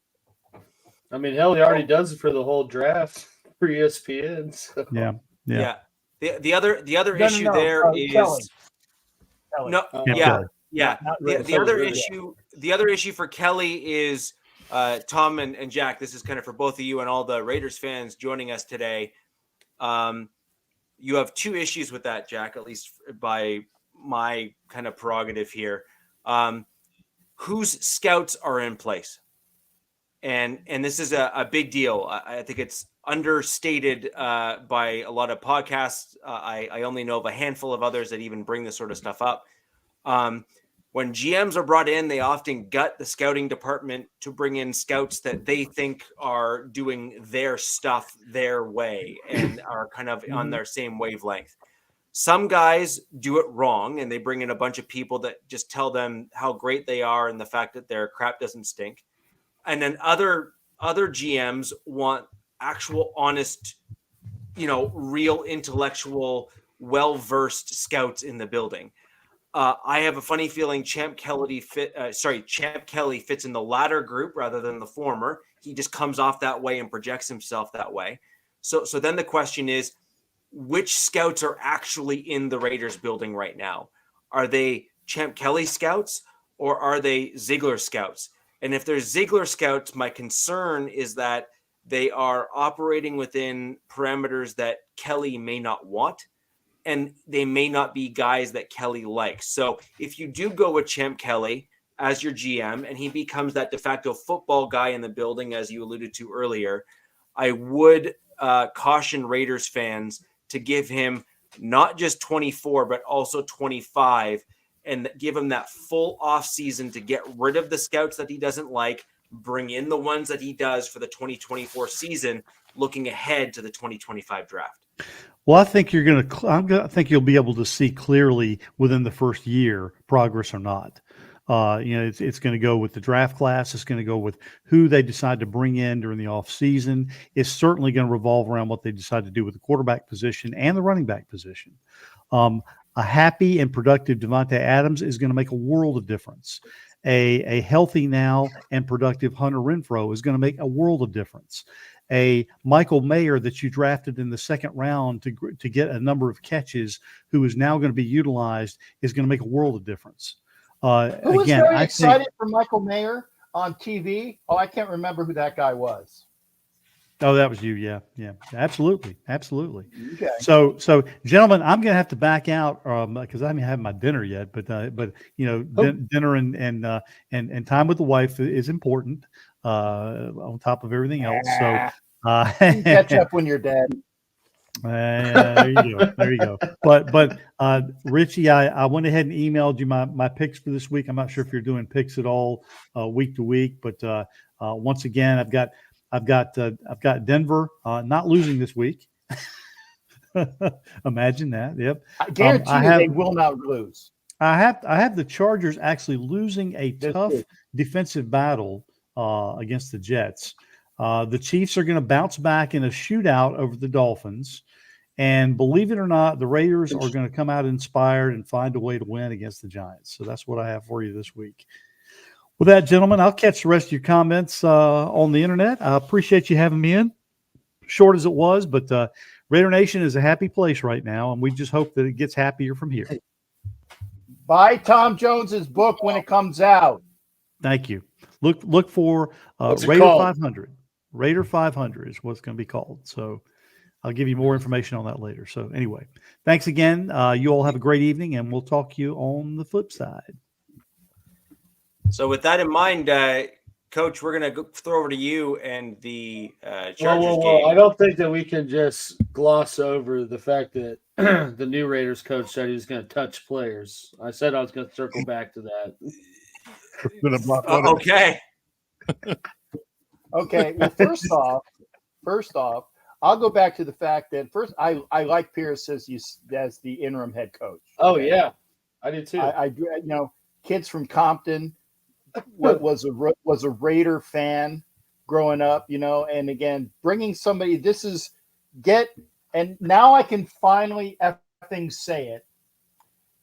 I mean, hell, he already does it for the whole draft for ESPN. So. Yeah. The other issue is the other issue for Kelly is Tom and Jack. This is kind of for both of you and all the Raiders fans joining us today. You have two issues with that, Jack, at least by my kind of prerogative here. Whose scouts are in place, and this is a big deal. I think it's understated by a lot of podcasts. I only know of a handful of others that even bring this sort of stuff up. When GMs are brought in, they often gut the scouting department to bring in scouts that they think are doing their stuff their way and are kind of on their same wavelength. Some guys do it wrong, and they bring in a bunch of people that just tell them how great they are and the fact that their crap doesn't stink. And then other GMs want actual, honest, real intellectual, well-versed scouts in the building. I have a funny feeling Champ Kelly fits in the latter group rather than the former. He just comes off that way and projects himself that way. So then the question is, which scouts are actually in the Raiders building right now? Are they Champ Kelly scouts or are they Ziegler scouts? And if they're Ziegler scouts, my concern is that they are operating within parameters that Kelly may not want, and they may not be guys that Kelly likes. So if you do go with Champ Kelly as your GM and he becomes that de facto football guy in the building, as you alluded to earlier, I would caution Raiders fans to give him not just 24, but also 25, and give him that full off season to get rid of the scouts that he doesn't like, bring in the ones that he does for the 2024 season, looking ahead to the 2025 draft. Well, I think I think you'll be able to see clearly within the first year progress or not. It's going to go with the draft class. It's going to go with who they decide to bring in during the off season. It's certainly going to revolve around what they decide to do with the quarterback position and the running back position. A happy and productive Devontae Adams is going to make a world of difference. A healthy now and productive Hunter Renfrow is going to make a world of difference. A Michael Mayer that you drafted in the second round to get a number of catches, who is now going to be utilized, is going to make a world of difference. Who was very excited for Michael Mayer on TV? Oh, I can't remember who that guy was. Oh, that was you. Yeah. Absolutely. Okay. So, gentlemen, I'm going to have to back out because I haven't had my dinner yet. But dinner and time with the wife is important on top of everything else. So, catch up when you're dead. There you go. But Richie, I went ahead and emailed you my picks for this week. I'm not sure if you're doing picks at all week to week, but once again, I've got Denver not losing this week. Imagine that. Yep. I guarantee they will not lose. I have the Chargers actually losing a tough defensive battle against the Jets. The Chiefs are going to bounce back in a shootout over the Dolphins. And believe it or not, the Raiders are going to come out inspired and find a way to win against the Giants. So that's what I have for you this week. With that, gentlemen, I'll catch the rest of your comments on the internet. I appreciate you having me in. Short as it was, but Raider Nation is a happy place right now, and we just hope that it gets happier from here. Buy Tom Jones's book when it comes out. Thank you. Look for Raider 500. Raider 500 is what's going to be called. So I'll give you more information on that later. So anyway, thanks again. You all have a great evening, and we'll talk to you on the flip side. So with that in mind, Coach, we're going to throw over to you and the Chargers game. I don't think that we can just gloss over the fact that the new Raiders coach said he was going to touch players. I said I was going to circle back to that. Okay. Okay. Well, first off, I'll go back to the fact that first I like Pierce as the interim head coach. Oh yeah, I did too. I kids from Compton was a Raider fan growing up, and again bringing somebody. And now I can finally effing say it.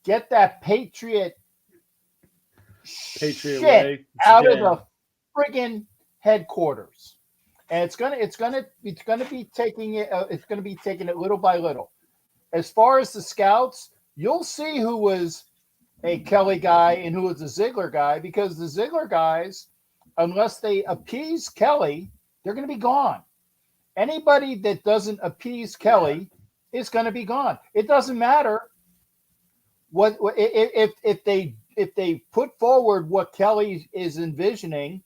Get that Patriot shit way. out of the friggin' headquarters. And it's gonna be taking it little by little. As far as the scouts, you'll see who was a Kelly guy and who was a Ziegler guy, because the Ziegler guys, unless they appease Kelly, they're going to be gone. Anybody that doesn't appease Kelly is going to be gone. It doesn't matter what if they put forward what Kelly is envisioning,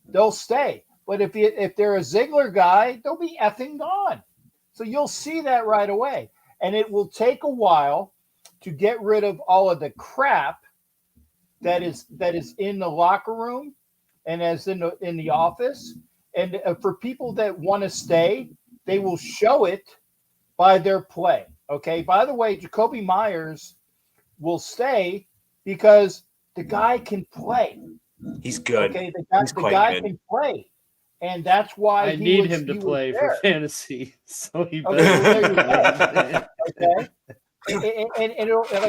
they'll stay. But if they're a Ziegler guy, they'll be effing gone. So you'll see that right away. And it will take a while to get rid of all of the crap that is in the locker room and as in the office. And for people that want to stay, they will show it by their play. Okay. By the way, Jacoby Myers will stay because the guy can play. He's good. Okay. The guy can play. And that's why I need him to play for fantasy. So he better. Okay.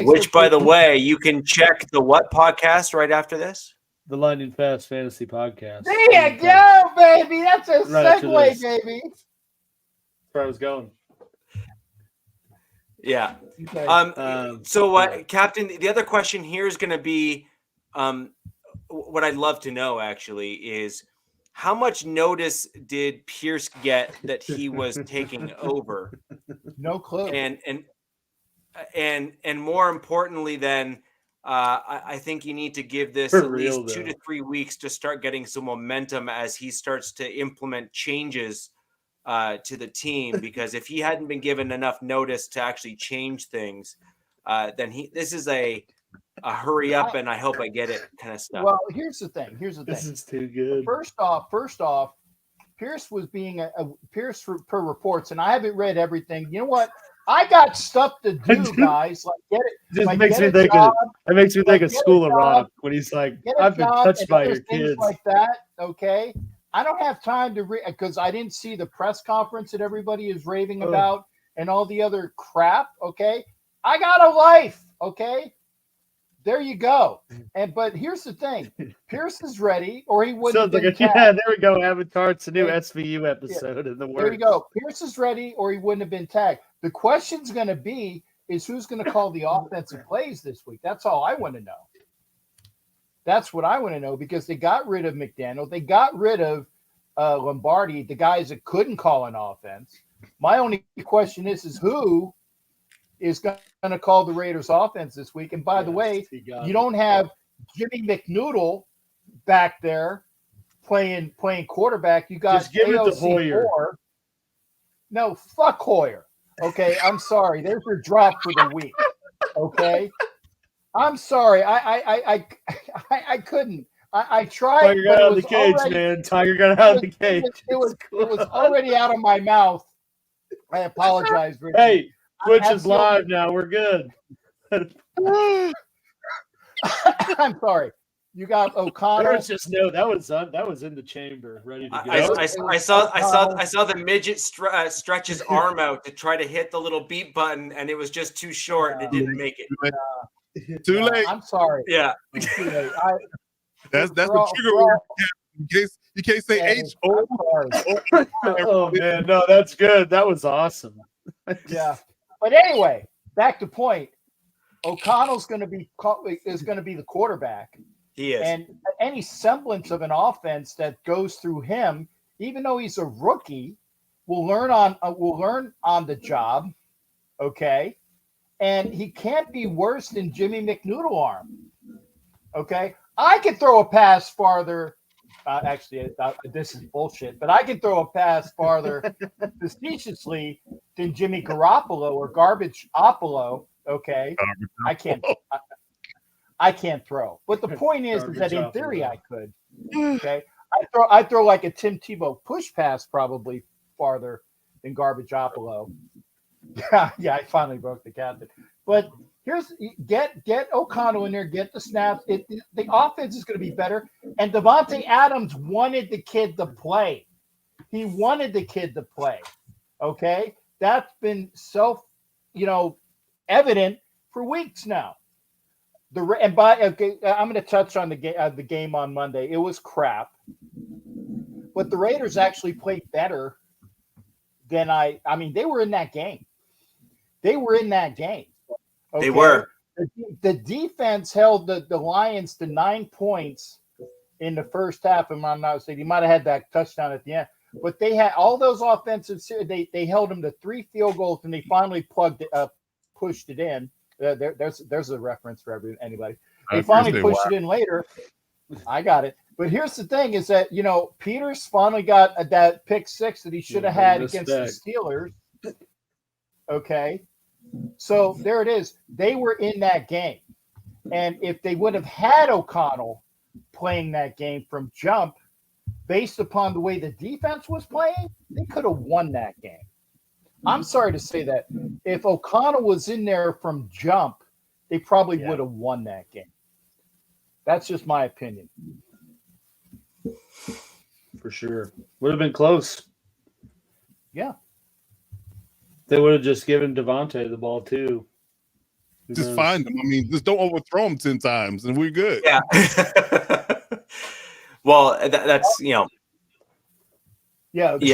Which, by the way, you can check the what podcast right after this? The Lightning Fast Fantasy Podcast. There you go, baby. That's a segue, baby. That's where I was going. Yeah. Okay. So, Captain, the other question here is going to be what I'd love to know, actually, is how much notice did Pierce get that he was taking over? No clue. And more importantly, then I think you need to give this at least 2 to 3 weeks to start getting some momentum as he starts to implement changes to the team. Because if he hadn't been given enough notice to actually change things, then this is a hurry up and I hope I get it kind of stuff. Well, here's the thing. This is too good. First off, Pierce was being Pierce per reports, and I haven't read everything. You know what? I got stuff to do, guys. Like get it. Just like, makes get me a think job, it makes me think of get a School of job, Rock when he's like, get a I've been job touched and by other your things kids. like that. Okay, I don't have time to because I didn't see the press conference that everybody is raving about and all the other crap. Okay, I got a life. Okay, there you go. But here's the thing: Pierce is ready, or he wouldn't have been tagged. Yeah, there we go. Avatar. It's a new SVU episode in the works. There you go. Pierce is ready, or he wouldn't have been tagged. The question's going to be is who's going to call the offensive plays this week. That's all I want to know. That's what I want to know because they got rid of McDaniel. They got rid of Lombardi, the guys that couldn't call an offense. My only question is who is going to call the Raiders offense this week? And by the way, you don't have Jimmy McNoodle back there playing quarterback. You got just give AOC it to Hoyer. No, fuck Hoyer. Okay, I'm sorry. There's your drop for the week. Okay, I'm sorry. I couldn't. I tried. Tiger got out of the cage, already, man. Tiger got out of the cage. It was already out of my mouth. I apologize, Richi. Hey, Twitch is live now. We're good. I'm sorry. You got O'Connell. There's just that was in the chamber, ready to go. I saw the midget stretch his arm out to try to hit the little beat button, and it was just too short, and it didn't make it. Too late. I'm sorry. Yeah. Too late. That's the trigger word. In case you can't say H. Oh man, no, that's good. That was awesome. Yeah, but anyway, back to point. O'Connell's going to be the quarterback. He is. And any semblance of an offense that goes through him, even though he's a rookie, will learn on the job. Okay, and he can't be worse than Jimmy McNoodle arm. Okay, I could throw a pass farther. Actually, this is bullshit, but I can throw a pass farther facetiously than Jimmy Garoppolo or Garbage Opolo. Okay, I can't. I can't throw. But the point is that in theory I could. Okay, I throw like a Tim Tebow push pass probably farther than Garbage Opolo. Yeah, I finally broke the captain. But get O'Connell in there, get the snaps. The offense is going to be better. And Devontae Adams wanted the kid to play. He wanted the kid to play. Okay, that's been evident for weeks now. I'm going to touch on the game on Monday. It was crap, but the Raiders actually played better than I mean, they were in that game. Okay? They were. The defense held the Lions to 9 points in the first half. If I'm not mistaken, he might have had that touchdown at the end. But they had all those offensive. They held them to 3 field goals, and they finally pushed it in. There's a reference for anybody. They finally pushed it in later. I got it. But here's the thing: is that Peters finally got that pick 6 that he should have had against the Steelers. Okay, so there it is. They were in that game, and if they would have had O'Connell playing that game from jump, based upon the way the defense was playing, they could have won that game. I'm sorry to say that. If O'Connell was in there from jump, they probably would have won that game. That's just my opinion. For sure. Would have been close. Yeah. They would have just given Devontae the ball too. Just find them. I mean, just don't overthrow them 10 times and we're good. Yeah. Well, that's, Yeah,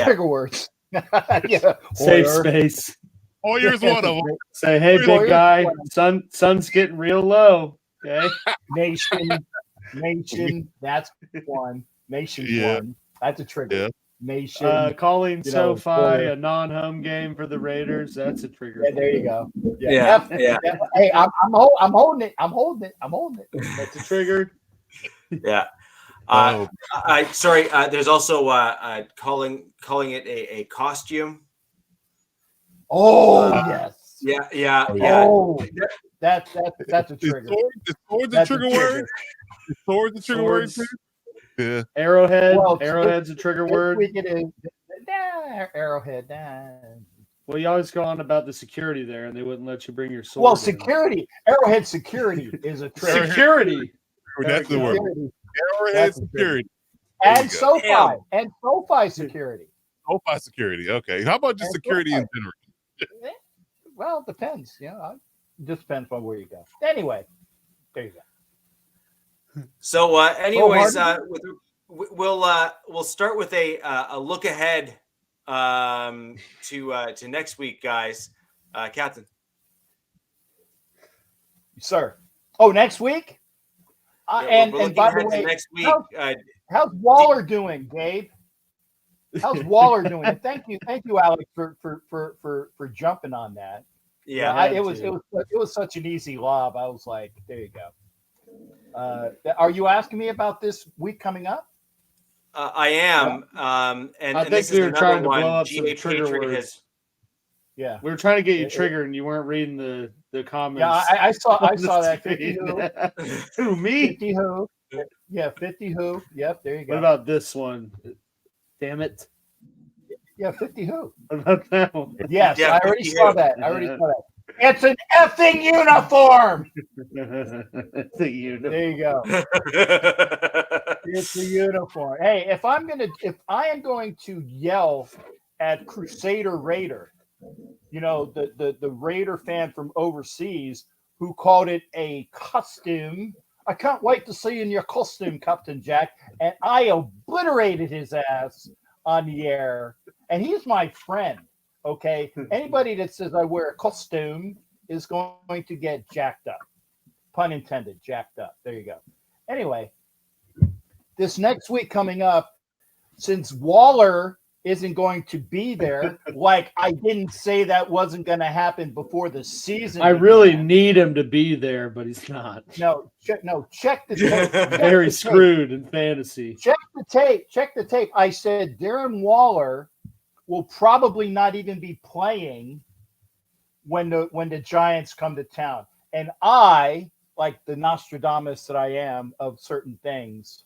trigger words. Yeah. Safe space. Hoyer's one of them. Say, hey, big guy, sun's getting real low. Okay. Nation, that's one. Nation one. That's a trigger. Yeah. Nation. Calling SoFi a non-home game for the Raiders. That's a trigger. Yeah, there you go. Yeah. Hey, I'm holding it. I'm holding it. That's a trigger. Yeah. Sorry. There's also calling it a costume. Oh yes. Yeah. Oh, that's a trigger. The sword's a trigger word. The sword's a trigger word too. Yeah. Arrowhead. Arrowhead's a trigger word. It is. Arrowhead. Well, you always go on about the security there, and they wouldn't let you bring your sword. Well, security, Arrowhead security is a trick. Security. That's the word. Arrowhead security. And SoFi. And SoFi security. SoFi security. Okay. How about just security in general? Well, it depends. It just depends on where you go. Anyway, there you go. So, anyways, we'll start with a look ahead to next week, guys. Captain, sir. Oh, next week. And by the way, next week, how's Waller doing, Gabe? How's Waller doing? And thank you, Alex, for jumping on that. Yeah, it was such an easy lob. I was like, there you go. Are you asking me about this week coming up? I am. And I think we were trying to blow up some trigger words. Yeah, we were trying to get you triggered, and you weren't reading the comments. Yeah, I saw that. 50 who? Who, me? 50 who? Yeah, 50 who? Yep, there you go. What about this one? Damn it. Yeah, 50 who? What about that one? Yes, I already saw that. It's an effing uniform. It's a uniform. There you go. It's a uniform. Hey, if I am going to yell at Crusader Raider, the Raider fan from overseas who called it a costume. I can't wait to see you in your costume, Captain Jack. And I obliterated his ass on the air. And he's my friend. Okay. Anybody that says I wear a costume is going to get jacked up. Pun intended, jacked up. There you go. Anyway, this next week coming up, since Waller isn't going to be there, like I didn't say that wasn't going to happen before the season. I really need him to be there, but he's not. No, check the tape. Very screwed in fantasy. Check the tape. I said Darren Waller will probably not even be playing when the Giants come to town. And I, like the Nostradamus that I am of certain things,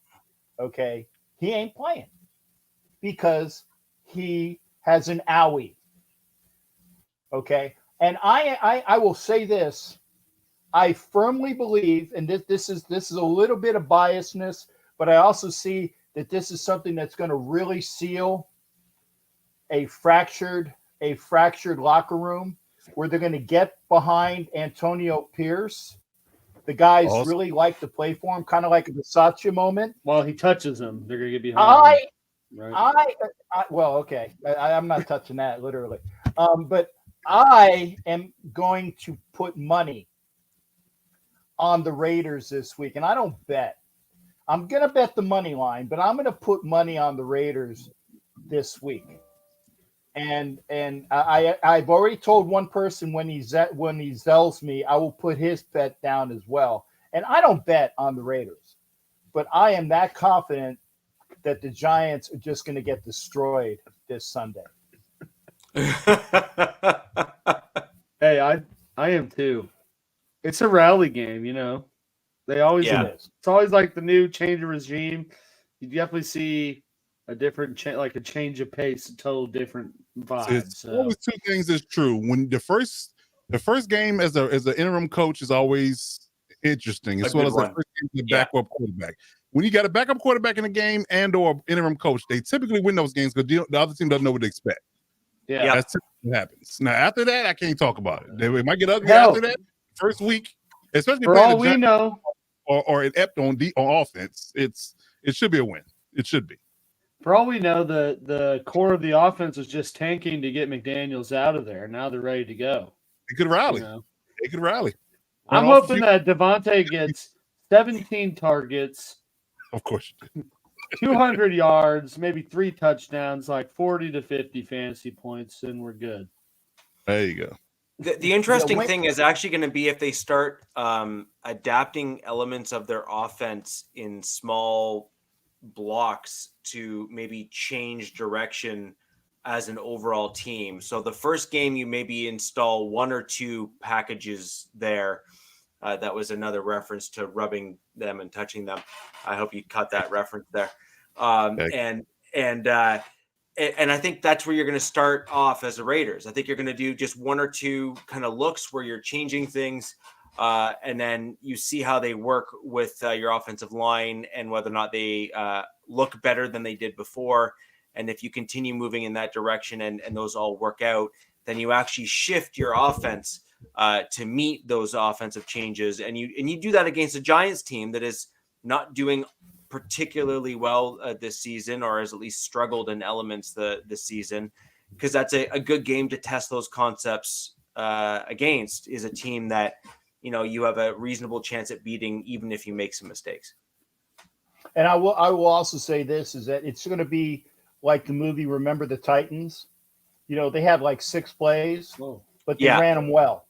okay, he ain't playing because he has an owie. Okay. And I will say this. I firmly believe, and this is a little bit of biasness, but I also see that this is something that's going to really seal a fractured locker room where they're going to get behind Antonio Pierce. The guys really like to play for him, kind of like a Versace moment. While he touches them, they're going to get behind him. Right. Well, okay. I'm not touching that literally. But I am going to put money on the Raiders this week. And I don't bet. I'm going to bet the money line, but I'm going to put money on the Raiders this week. And I've already told one person when he zells me, I will put his bet down as well. And I don't bet on the Raiders, but I am that confident that the Giants are just going to get destroyed this Sunday. Hey, I am too. It's a rally game, They always is. It's always like the new change of regime. You definitely see a different a change of pace, a total different vibe. Always two things is true. When the first game as an interim coach is always interesting, as well as the first game as a backup quarterback. When you got a backup quarterback in a game and or interim coach, they typically win those games because the other team doesn't know what to expect. Yeah, that's typically what happens. Now after that, I can't talk about it. It might get ugly after that. First week, especially for all we know, or an Ept on offense, it should be a win. It should be. For all we know, the core of the offense was just tanking to get McDaniels out of there. Now they're ready to go. They could rally. They could rally. I'm hoping that Devontae gets 17 targets. Of course. 200 yards, maybe 3 touchdowns, like 40 to 50 fantasy points, and we're good. There you go. The interesting thing is actually going to be if they start adapting elements of their offense in small blocks to maybe change direction as an overall team. So the first game, you maybe install 1 or 2 packages there. That was another reference to rubbing them and touching them. I hope you caught that reference there. And and I think that's where you're going to start off as the Raiders. I think you're going to do just one or two kind of looks where you're changing things, and then you see how they work with your offensive line and whether or not they look better than they did before. And if you continue moving in that direction and those all work out, then you actually shift your offense to meet those offensive changes. And you do that against a Giants team that is not doing particularly well this season, or has at least struggled in elements this season, because that's a good game to test those concepts against, is a team that, you have a reasonable chance at beating, even if you make some mistakes. And I will also say this, is that it's going to be like the movie Remember the Titans. They had like 6 plays, but they ran them well.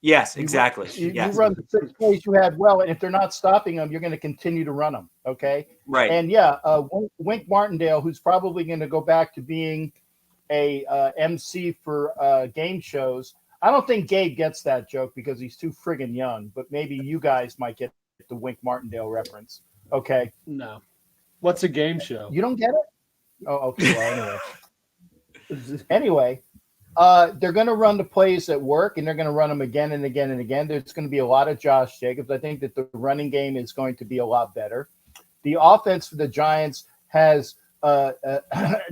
Yes, exactly. You run the 6 plays you had well, and if they're not stopping them, you're going to continue to run them. Okay. Right. And Wink Martindale, who's probably going to go back to being a MC for game shows. I don't think Gabe gets that joke because he's too friggin' young, but maybe you guys might get the Wink Martindale reference. Okay. No. What's a game show? You don't get it? Oh, okay. Well, anyway. They're going to run the plays that work, and they're going to run them again and again and again. There's going to be a lot of Josh Jacobs. I think that the running game is going to be a lot better. The offense for the Giants has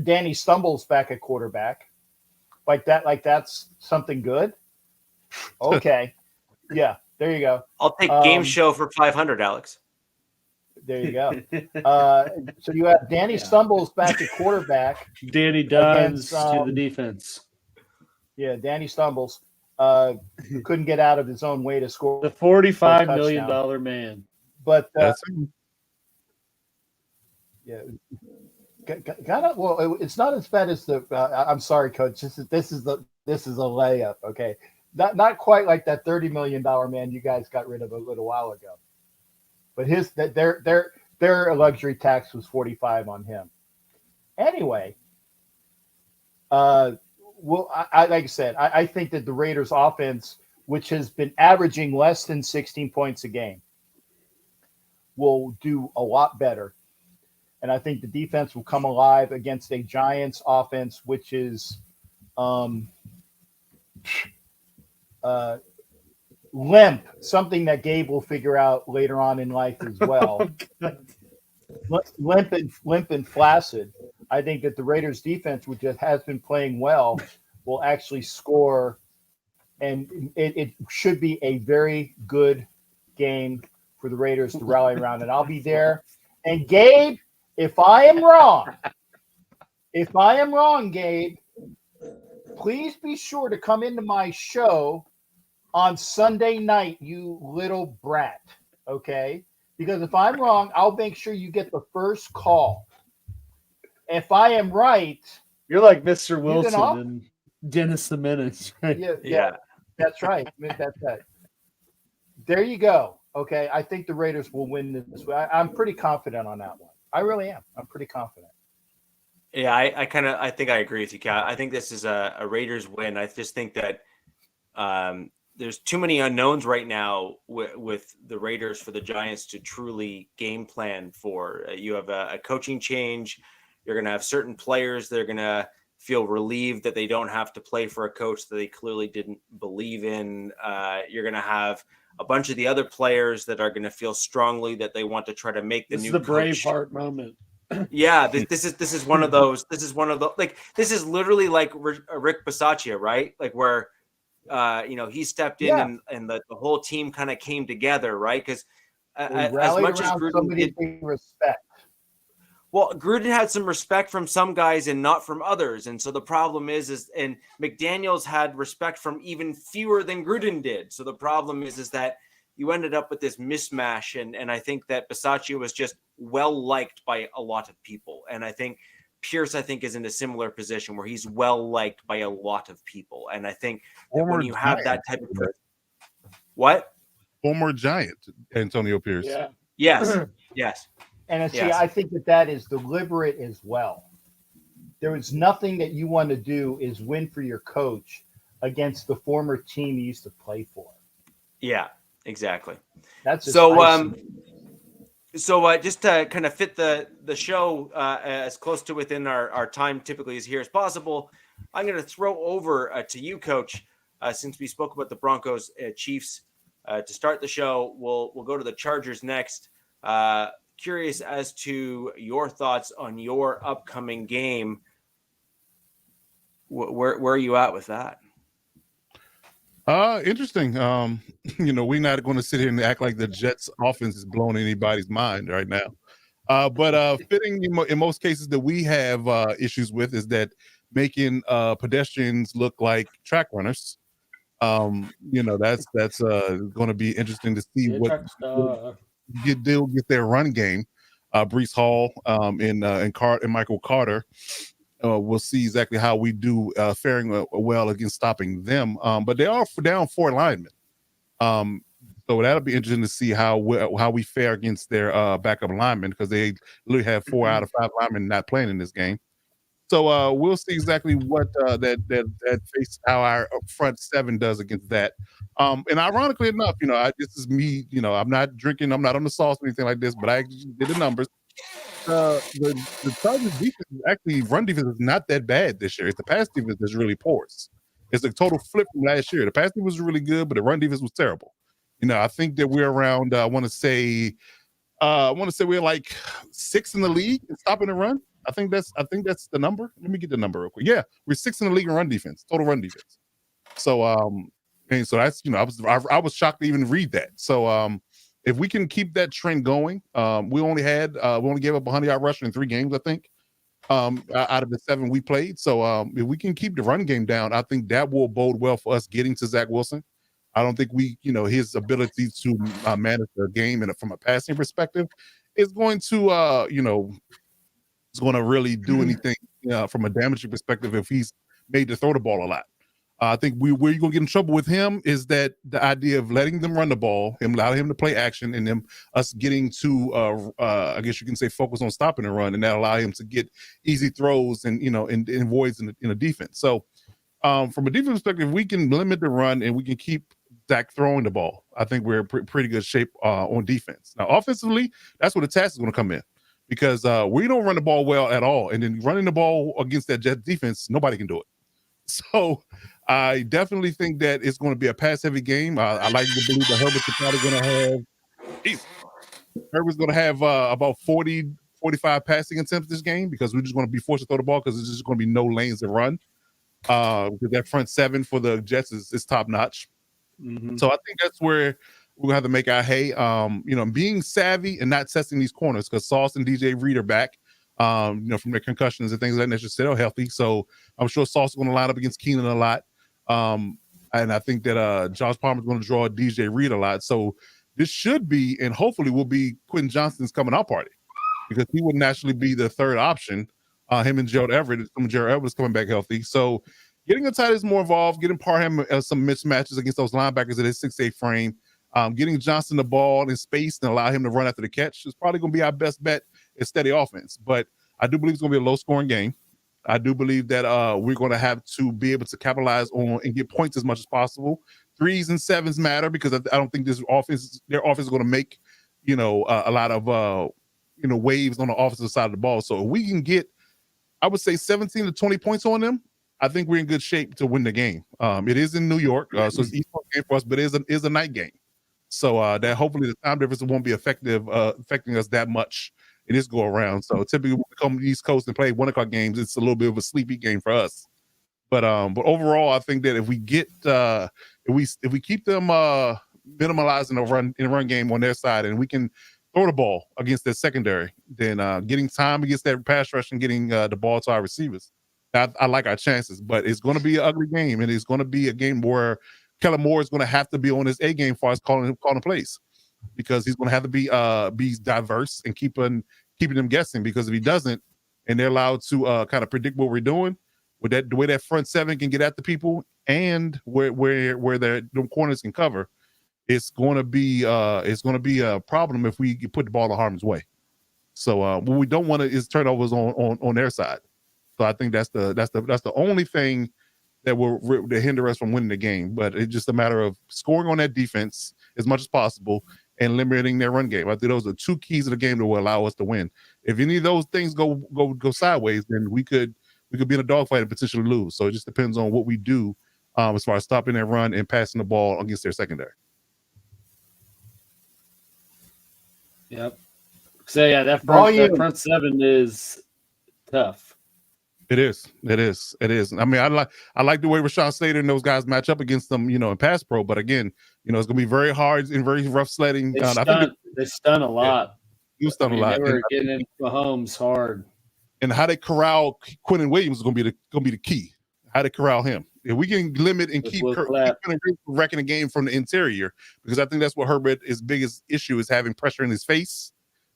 Danny Stumbles back at quarterback. Like that's something good. Okay. Yeah, there you go. I'll take game show for 500, Alex. There you go. So you have Danny Stumbles back at quarterback. Danny Dimes to the defense. Yeah, Danny Stumbles couldn't get out of his own way to score. The $45 million man. But it's not as bad as the. I'm sorry, Coach. This is a layup. Okay, not quite like that $30 million man you guys got rid of a little while ago. But their luxury tax was 45 on him. Anyway, well, like I said, I think that the Raiders' offense, which has been averaging less than 16 points a game, will do a lot better. And I think the defense will come alive against a Giants offense, which is limp, something that Gabe will figure out later on in life as well. Limp and flaccid. I think that the Raiders defense, which has been playing well, will actually score, and it should be a very good game for the Raiders to rally around, and I'll be there. And Gabe, if I am wrong, Gabe, please be sure to come into my show on Sunday night, you little brat, okay? Because if I'm wrong, I'll make sure you get the first call. If I am right, you're like Mr. Wilson and Dennis the Menace. Right? Yeah, that's right. That's right. There you go. Okay, I think the Raiders will win this. I'm pretty confident on that one. I really am. I'm pretty confident. Yeah, I think I agree with you, Kat. I think this is a Raiders win. I just think that there's too many unknowns right now with the Raiders for the Giants to truly game plan for. You have a coaching change. You're going to have certain players that are going to feel relieved that they don't have to play for a coach that they clearly didn't believe in. You're going to have a bunch of the other players that are going to feel strongly that they want to try to make the new coach. This is the Braveheart moment. Yeah, this is one of those. This is one of the, like, this is literally like Rick Bisaccia, right? Like where he stepped in and the whole team kind of came together, right? Because as much as Gruden did respect. Well, Gruden had some respect from some guys and not from others. And so the problem is and McDaniels had respect from even fewer than Gruden did. So the problem is that you ended up with this mismatch. And I think that Bisaccia was just well-liked by a lot of people. And I think Pierce, is in a similar position where he's well-liked by a lot of people. And I think that when you have that type of person, what? Former Giant, Antonio Pierce. Yeah. Yes. Yes. And see, I think that is deliberate as well. There is nothing that you want to do is win for your coach against the former team you used to play for. Yeah, exactly. That's so. So just to kind of fit the show as close to within our time typically is here as possible, I'm going to throw over to you, Coach, since we spoke about the Broncos Chiefs to start the show. We'll go to the Chargers next. Curious as to your thoughts on your upcoming game. Where are you at with that? Interesting. We're not going to sit here and act like the Jets offense is blowing anybody's mind right now. But fitting in most cases that we have issues with is that making pedestrians look like track runners. That's going to be interesting to see what get their run game. Brees Hall and Michael Carter. We'll see exactly how we do faring well against stopping them. But they are down 4 linemen. So that'll be interesting to see how we fare against their backup linemen, because they literally have 4 out of 5 linemen not playing in this game. So we'll see exactly what that face how our front 7 does against that. And ironically enough, this is me. I'm not drinking. I'm not on the sauce or anything like this. But I actually did the numbers. The Chargers defense actually run defense is not that bad this year. It's the pass defense that's really porous. It's a total flip from last year. The pass defense was really good, but the run defense was terrible. I think that we're around. I want to say we're like 6th in the league in stopping the run. I think that's the number. Let me get the number real quick. Yeah, we're 6th in the league in run defense, total run defense. So and so that's I was shocked to even read that. So if we can keep that trend going, we only gave up 100-yard rushing in 3 games, I think, out of the 7 we played. So if we can keep the run game down, I think that will bode well for us getting to Zach Wilson. I don't think his ability to manage the game and from a passing perspective is going to is going to really do anything from a damaging perspective if he's made to throw the ball a lot. I think where you're going to get in trouble with him is that the idea of letting them run the ball and allow him to play action, and then us getting to, I guess you can say, focus on stopping the run, and that allow him to get easy throws and and voids in the defense. So from a defense perspective, we can limit the run and we can keep Zach throwing the ball. I think we're in pretty good shape on defense. Now, offensively, that's where the task is going to come in, because we don't run the ball well at all, and then running the ball against that Jet defense, nobody can do it. So I definitely think that it's going to be a pass-heavy game. I like to believe that Herbert's probably going to have about 40, 45 passing attempts this game, because we're just going to be forced to throw the ball because there's just going to be no lanes to run. Because that front 7 for the Jets is top-notch. Mm-hmm. So I think that's where we're going to have to make our hay. Being savvy and not testing these corners, because Sauce and DJ Reed are back. From their concussions and things like that, they're still healthy. So I'm sure Sauce is going to line up against Keenan a lot. And I think that Josh Palmer is going to draw DJ Reed a lot. So this should be, and hopefully will be, Quentin Johnston's coming out party, because he would naturally be the third option. Him and Gerald Everett is coming back healthy. So getting the tight ends more involved, getting Parham some mismatches against those linebackers at his 6'8" frame, getting Johnston the ball in space and allow him to run after the catch is probably going to be our best bet. It's steady offense, but I do believe it's going to be a low-scoring game. I do believe that we're going to have to be able to capitalize on and get points as much as possible. 3s and 7s matter, because I don't think their offense is going to make a lot of waves on the offensive side of the ball. So if we can get, I would say, 17 to 20 points on them, I think we're in good shape to win the game. It is in New York, so it's an East Coast game for us, but it is a night game. So that hopefully the time difference won't be affecting us that much in this go around. So typically when we come to the East Coast and play 1 o'clock games, it's a little bit of a sleepy game for us. But overall, I think that if we get if we keep them minimalizing the run game on their side, and we can throw the ball against their secondary, then getting time against that pass rush and getting the ball to our receivers, I like our chances. But it's going to be an ugly game, and it's going to be a game where Kellen Moore is going to have to be on his A game as far as calling plays, because he's going to have to be diverse and keeping them guessing. Because if he doesn't, and they're allowed to kind of predict what we're doing, with the way that front 7 can get at the people, and where the corners can cover, it's going to be a problem if we put the ball in harm's way. So what we don't want is turnovers on their side. So I think that's the only thing that will hinder us from winning the game. But it's just a matter of scoring on that defense as much as possible, and limiting their run game. I think those are two keys of the game that will allow us to win. If any of those things go sideways, then we could be in a dogfight and potentially lose. So it just depends on what we do as far as stopping their run and passing the ball against their secondary. Yep. So yeah, that front seven is tough. It is. I mean, I like the way Rashawn Slater and those guys match up against them, in pass pro. But again, it's going to be very hard and very rough sledding. They stun a lot. You stun a lot. They were getting into Mahomes hard. And how they corral Quinnen Williams is going to be the key. How to corral him. If we can limit and keep wrecking the game from the interior, because I think that's what Herbert's biggest issue is, having pressure in his face,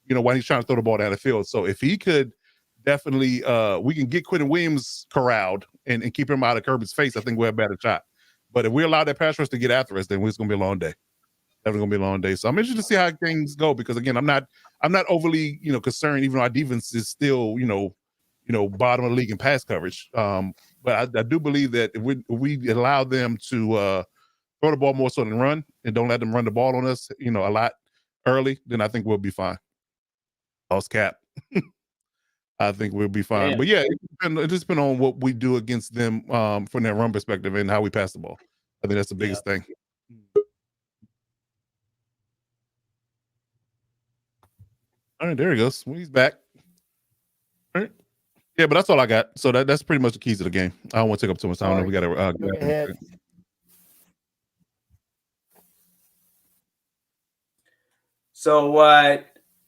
while he's trying to throw the ball down the field. So if he could definitely, we can get Quinnen Williams corralled and keep him out of Herbert's face, I think we'll have a better shot. But if we allow that pass rush to get after us, then it's going to be a long day. Definitely going to be a long day. So I'm interested to see how things go, because again, I'm not overly, concerned, even though our defense is still, bottom of the league in pass coverage. But I do believe that if we allow them to throw the ball more so than run, and don't let them run the ball on us, a lot early, then I think we'll be fine. Lost cap. I think we'll be fine. Damn. But yeah, it just depends on what we do against them from that run perspective and how we pass the ball. I think that's the biggest thing. All right, there he goes. He's back. All right. Yeah, but that's all I got. So that's pretty much the keys to the game. I don't want to take up too much time. Right. We got to go ahead. So,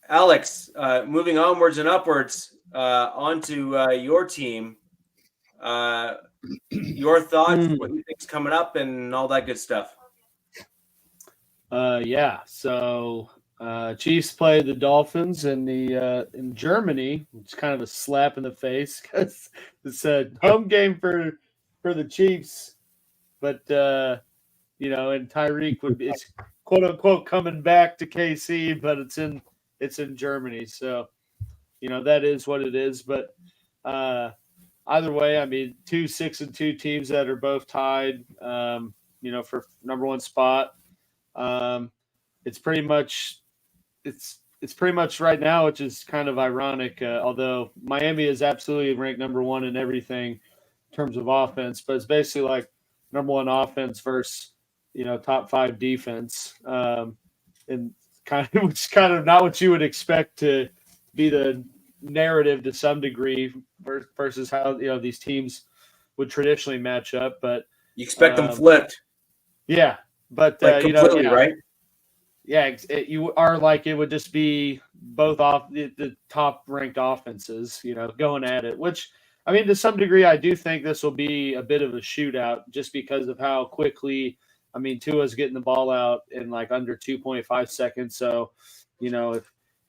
Alex, moving onwards and upwards onto your team. Your thoughts, what you think's coming up, and all that good stuff. Yeah. So Chiefs play the Dolphins in Germany, which is kind of a slap in the face because it's a home game for the Chiefs, but and Tyreek it's quote unquote coming back to KC, but it's in Germany, so that is what it is. But either way, I mean, 2 6-2 teams that are both tied, for number one spot. It's pretty much right now, which is kind of ironic. Although Miami is absolutely ranked number one in everything in terms of offense, but it's basically like number one offense versus top 5 defense, and which is kind of not what you would expect to be the narrative to some degree versus how these teams would traditionally match up. But you expect them flipped, yeah. But completely, right? Yeah, you are like, it would just be both off the top ranked offenses, going at it, which, I mean, to some degree, I do think this will be a bit of a shootout just because of how quickly, I mean, Tua's getting the ball out in like under 2.5 seconds. So,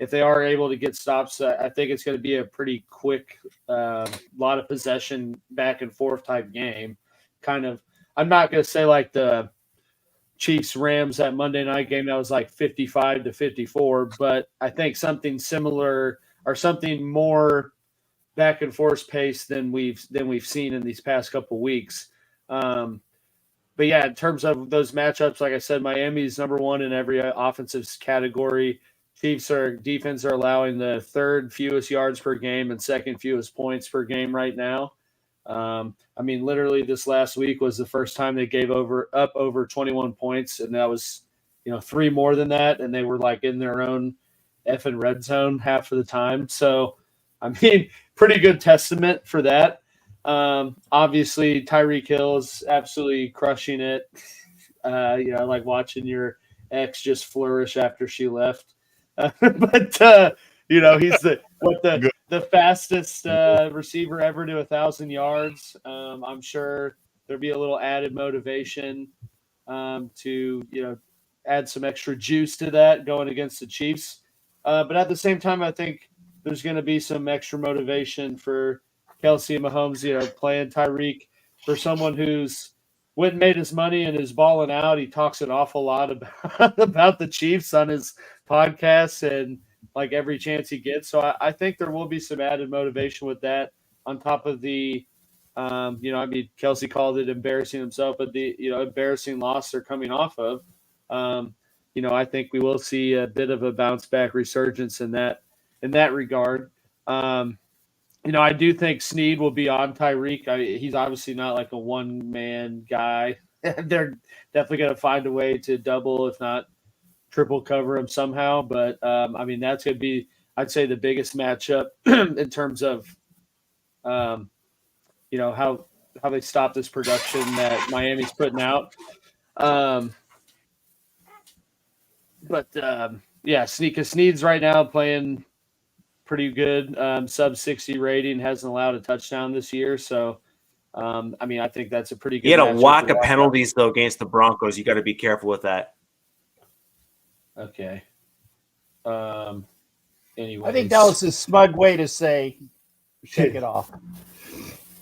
if they are able to get stops, I think it's going to be a pretty quick, lot of possession back and forth type game. Kind of, I'm not going to say like the Chiefs Rams, that Monday night game that was like 55-54, but I think something similar or something more back and forth pace than we've seen in these past couple weeks. But yeah, in terms of those matchups, like I said, Miami's number one in every offensive category. Chiefs defense are allowing the third fewest yards per game and second fewest points per game right now. I mean, literally this last week was the first time they gave up over 21 points, and that was, 3 more than that, and they were like in their own effing red zone half of the time. So, I mean, pretty good testament for that. Obviously, Tyreek Hill is absolutely crushing it. Like watching your ex just flourish after she left. But he's the fastest receiver ever to 1,000 yards. I'm sure there'll be a little added motivation to add some extra juice to that going against the Chiefs. But at the same time, I think there's going to be some extra motivation for Kelsey and Mahomes, playing Tyreek. For someone who's went and made his money and is balling out, he talks an awful lot about the Chiefs on his podcast and like every chance he gets. So I think there will be some added motivation with that on top of the, Kelsey called it embarrassing himself, but the, embarrassing loss they're coming off of. I think we will see a bit of a bounce back resurgence in that regard. I do think Snead will be on Tyreek. He's obviously not like a one-man guy. They're definitely going to find a way to double, if not triple cover him somehow. But, that's going to be, I'd say, the biggest matchup in terms of, how they stop this production that Miami's putting out. Snead's right now playing pretty good, sub 60 rating, hasn't allowed a touchdown this year. So, I think that's a pretty good. He had a whack of penalties though against the Broncos. You got to be careful with that. Okay. Anyway, I think that was a smug way to say, shake it off.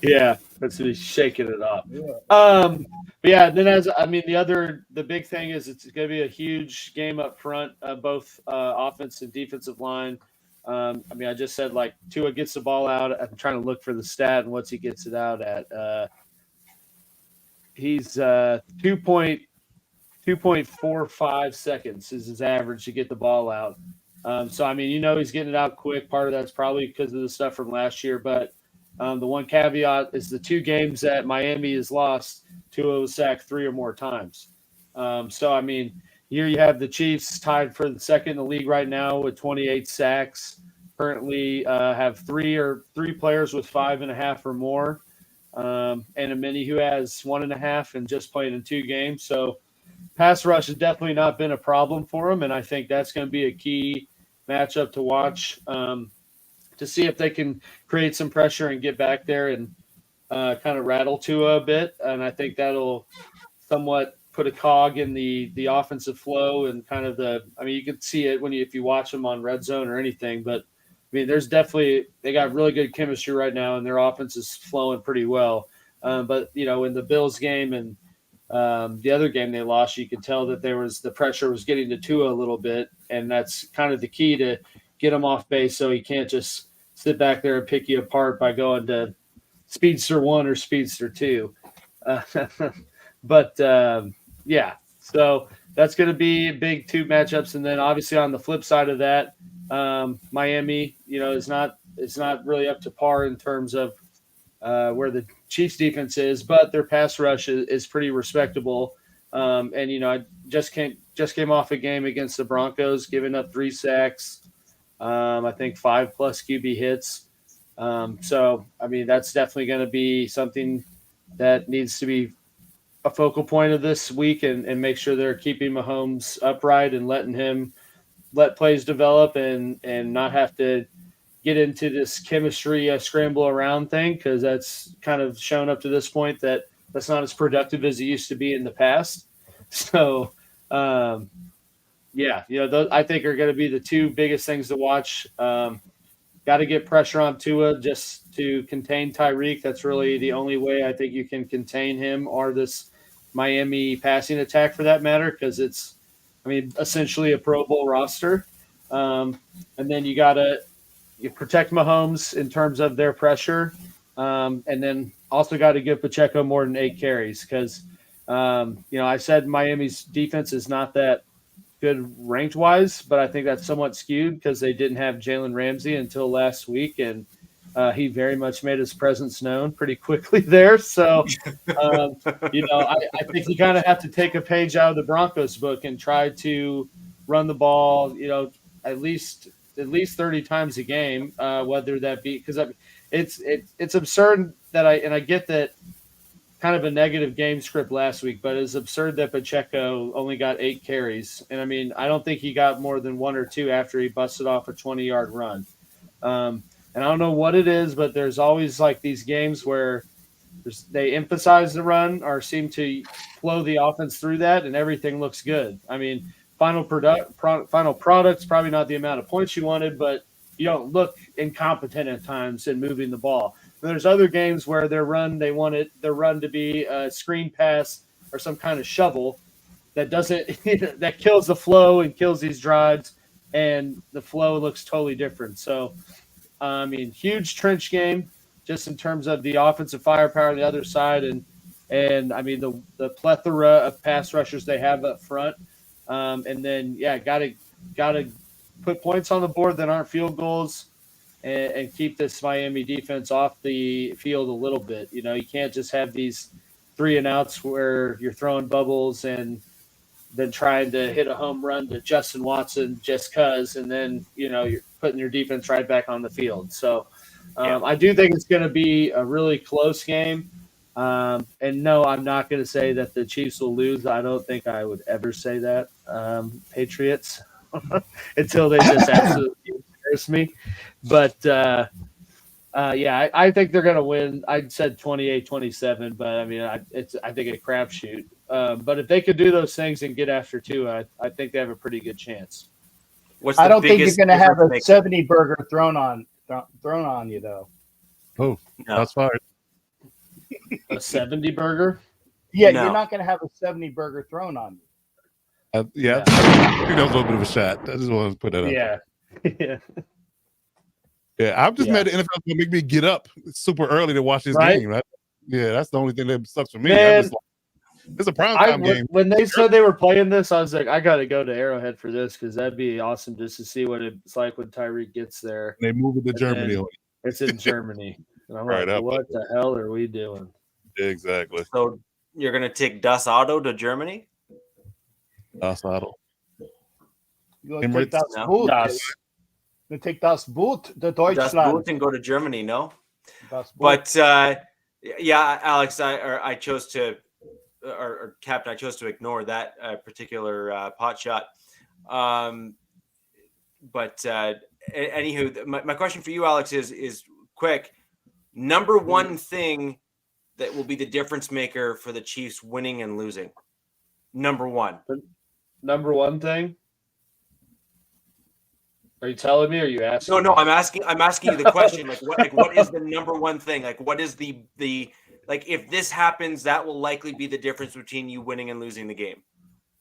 Yeah, that's me shaking it off. Yeah. Then the big thing is it's going to be a huge game up front, both offense and defensive line. I just said like Tua gets the ball out. I'm trying to look for the stat and what's he gets it out at. He's 2.45 seconds is his average to get the ball out. He's getting it out quick. Part of that's probably because of the stuff from last year. But the one caveat is the 2 games that Miami has lost, Tua was sacked 3 or more times. Here you have the Chiefs tied for the second in the league right now with 28 sacks. Currently have three players with 5.5 or more, and a mini who has 1.5 and just played in 2 games. So pass rush has definitely not been a problem for them, and I think that's going to be a key matchup to watch to see if they can create some pressure and get back there and kind of rattle Tua a bit. And I think that'll somewhat put a cog in the offensive flow and kind of you can see it if you watch them on Red Zone or anything, but there's definitely, they got really good chemistry right now and their offense is flowing pretty well. In the Bills game and the other game they lost, you could tell that the pressure was getting to Tua a little bit, and that's kind of the key to get him off base so he can't just sit back there and pick you apart by going to Speedster 1 or Speedster 2. So that's going to be big 2 matchups. And then obviously on the flip side of that, Miami, is not really up to par in terms of where the Chiefs defense is, but their pass rush is pretty respectable. I just came off a game against the Broncos, giving up 3 sacks, I think 5+ QB hits. That's definitely going to be something that needs to be a focal point of this week and make sure they're keeping Mahomes upright and letting him let plays develop and not have to get into this chemistry scramble around thing, because that's kind of shown up to this point that's not as productive as it used to be in the past. So, I think are going to be the 2 biggest things to watch. Got to get pressure on Tua just to contain Tyreek. That's really the only way I think you can contain him or this Miami passing attack for that matter, because it's, essentially a Pro Bowl roster. And then you protect Mahomes in terms of their pressure. And then also got to give Pacheco more than 8 carries because, I said Miami's defense is not that good ranked wise, but I think that's somewhat skewed because they didn't have Jalen Ramsey until last week. And he very much made his presence known pretty quickly there. So, I think you kind of have to take a page out of the Broncos book and try to run the ball, at least 30 times a game, whether that be because it's absurd that I get that kind of a negative game script last week, but it's absurd that Pacheco only got 8 carries. And I don't think he got more than 1 or 2 after he busted off a 20-yard run. And I don't know what it is, but there's always like these games where they emphasize the run or seem to flow the offense through that, and everything looks good. Final product's probably not the amount of points you wanted, but you don't look incompetent at times in moving the ball. And there's other games where their run to be a screen pass or some kind of shovel that doesn't that kills the flow and kills these drives, and the flow looks totally different. So, huge trench game just in terms of the offensive firepower on the other side, and the plethora of pass rushers they have up front. And then gotta put points on the board that aren't field goals, and keep this Miami defense off the field a little bit. You can't just have these 3 and outs where you're throwing bubbles and then trying to hit a home run to Justin Watson just cause, and then you're putting your defense right back on the field. So I do think it's going to be a really close game. And no, I'm not going to say that the Chiefs will lose. I don't think I would ever say that, Patriots, until they just absolutely embarrass me. But I think they're going to win. I said 28-27, but I mean, I think a crapshoot. But if they could do those things and get after 2, I think they have a pretty good chance. I don't think you're going to have a 70 burger thrown on you though. Oh, No. that's fine. A 70 burger? Yeah, No. you're not going to have a 70 burger thrown on you. I think that was a little bit of a shot. I just wanted to put that up. Yeah. Yeah, I'm just mad the NFL gonna make me get up super early to watch this game. Right? Yeah, that's the only thing that sucks for me. Man, it's a primetime game. When they said they were playing this, I was like, I got to go to Arrowhead for this because that'd be awesome just to see what it's like when Tyreek gets there. They move it to Germany. It's in Germany. And I'm Right like, up. what the hell are we doing? Exactly. So you're going to take Das Auto to Germany? Das Auto. You're going to take Das Boot. You're going to take Das Boot to Deutschland. Das Boot and go to Germany, no? Das Boot. But Alex, I chose to, or Captain, I chose to ignore that particular pot shot. But anywho, my question for you, Alex, is quick. Number one thing that will be the difference maker for the Chiefs winning and losing. Number one. Number one thing? Are you telling me or are you asking? No, I'm asking you the question. What is the number one thing? What is the if this happens, that will likely be the difference between you winning and losing the game.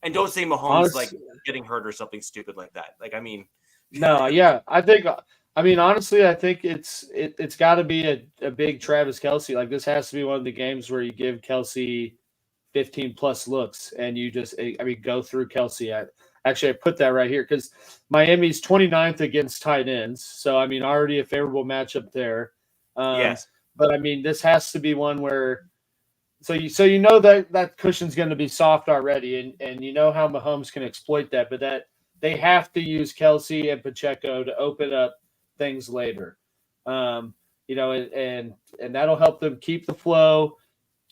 And don't say Mahomes getting hurt or something stupid like that. No, yeah. Honestly, I think it's got to be a big Travis Kelce. This has to be one of the games where you give Kelce 15 plus looks and you just go through Kelce. I put that right here because Miami's 29th against tight ends. So, already a favorable matchup there. Yes. But, this has to be one where – so that cushion's going to be soft already, and you know how Mahomes can exploit that, but that they have to use Kelce and Pacheco to open up things later. And that'll help them keep the flow.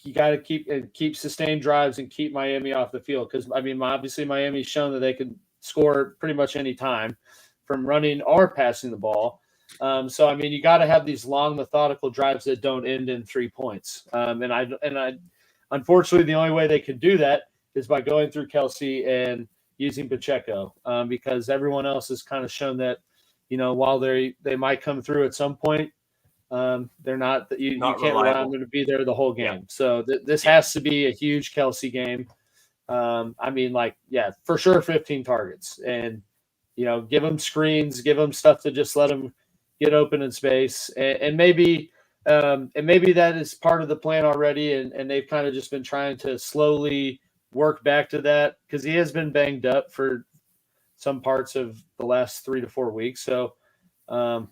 You got to keep sustained drives and keep Miami off the field because, obviously Miami's shown that they can score pretty much any time from running or passing the ball. You got to have these long, methodical drives that don't end in 3 points. Unfortunately, the only way they can do that is by going through Kelce and using Pacheco because everyone else has kind of shown that, while they might come through at some point, they're not. You can't rely on them to be there the whole game. Yeah. So this has to be a huge Kelce game. For sure, 15 targets, and give them screens, give them stuff to just let them get open in space, and maybe that is part of the plan already, and they've kind of just been trying to slowly work back to that because he has been banged up for some parts of the last 3 to 4 weeks. So.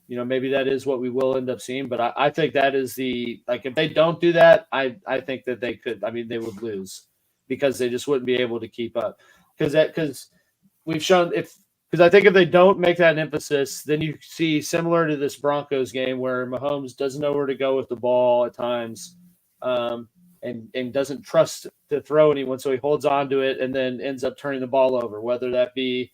Maybe that is what we will end up seeing, but I think that is if they don't do that, I think that they could, they would lose because they just wouldn't be able to keep up because we've shown because I think if they don't make that an emphasis, then you see similar to this Broncos game where Mahomes doesn't know where to go with the ball at times, and doesn't trust to throw anyone. So he holds on to it and then ends up turning the ball over, whether that be,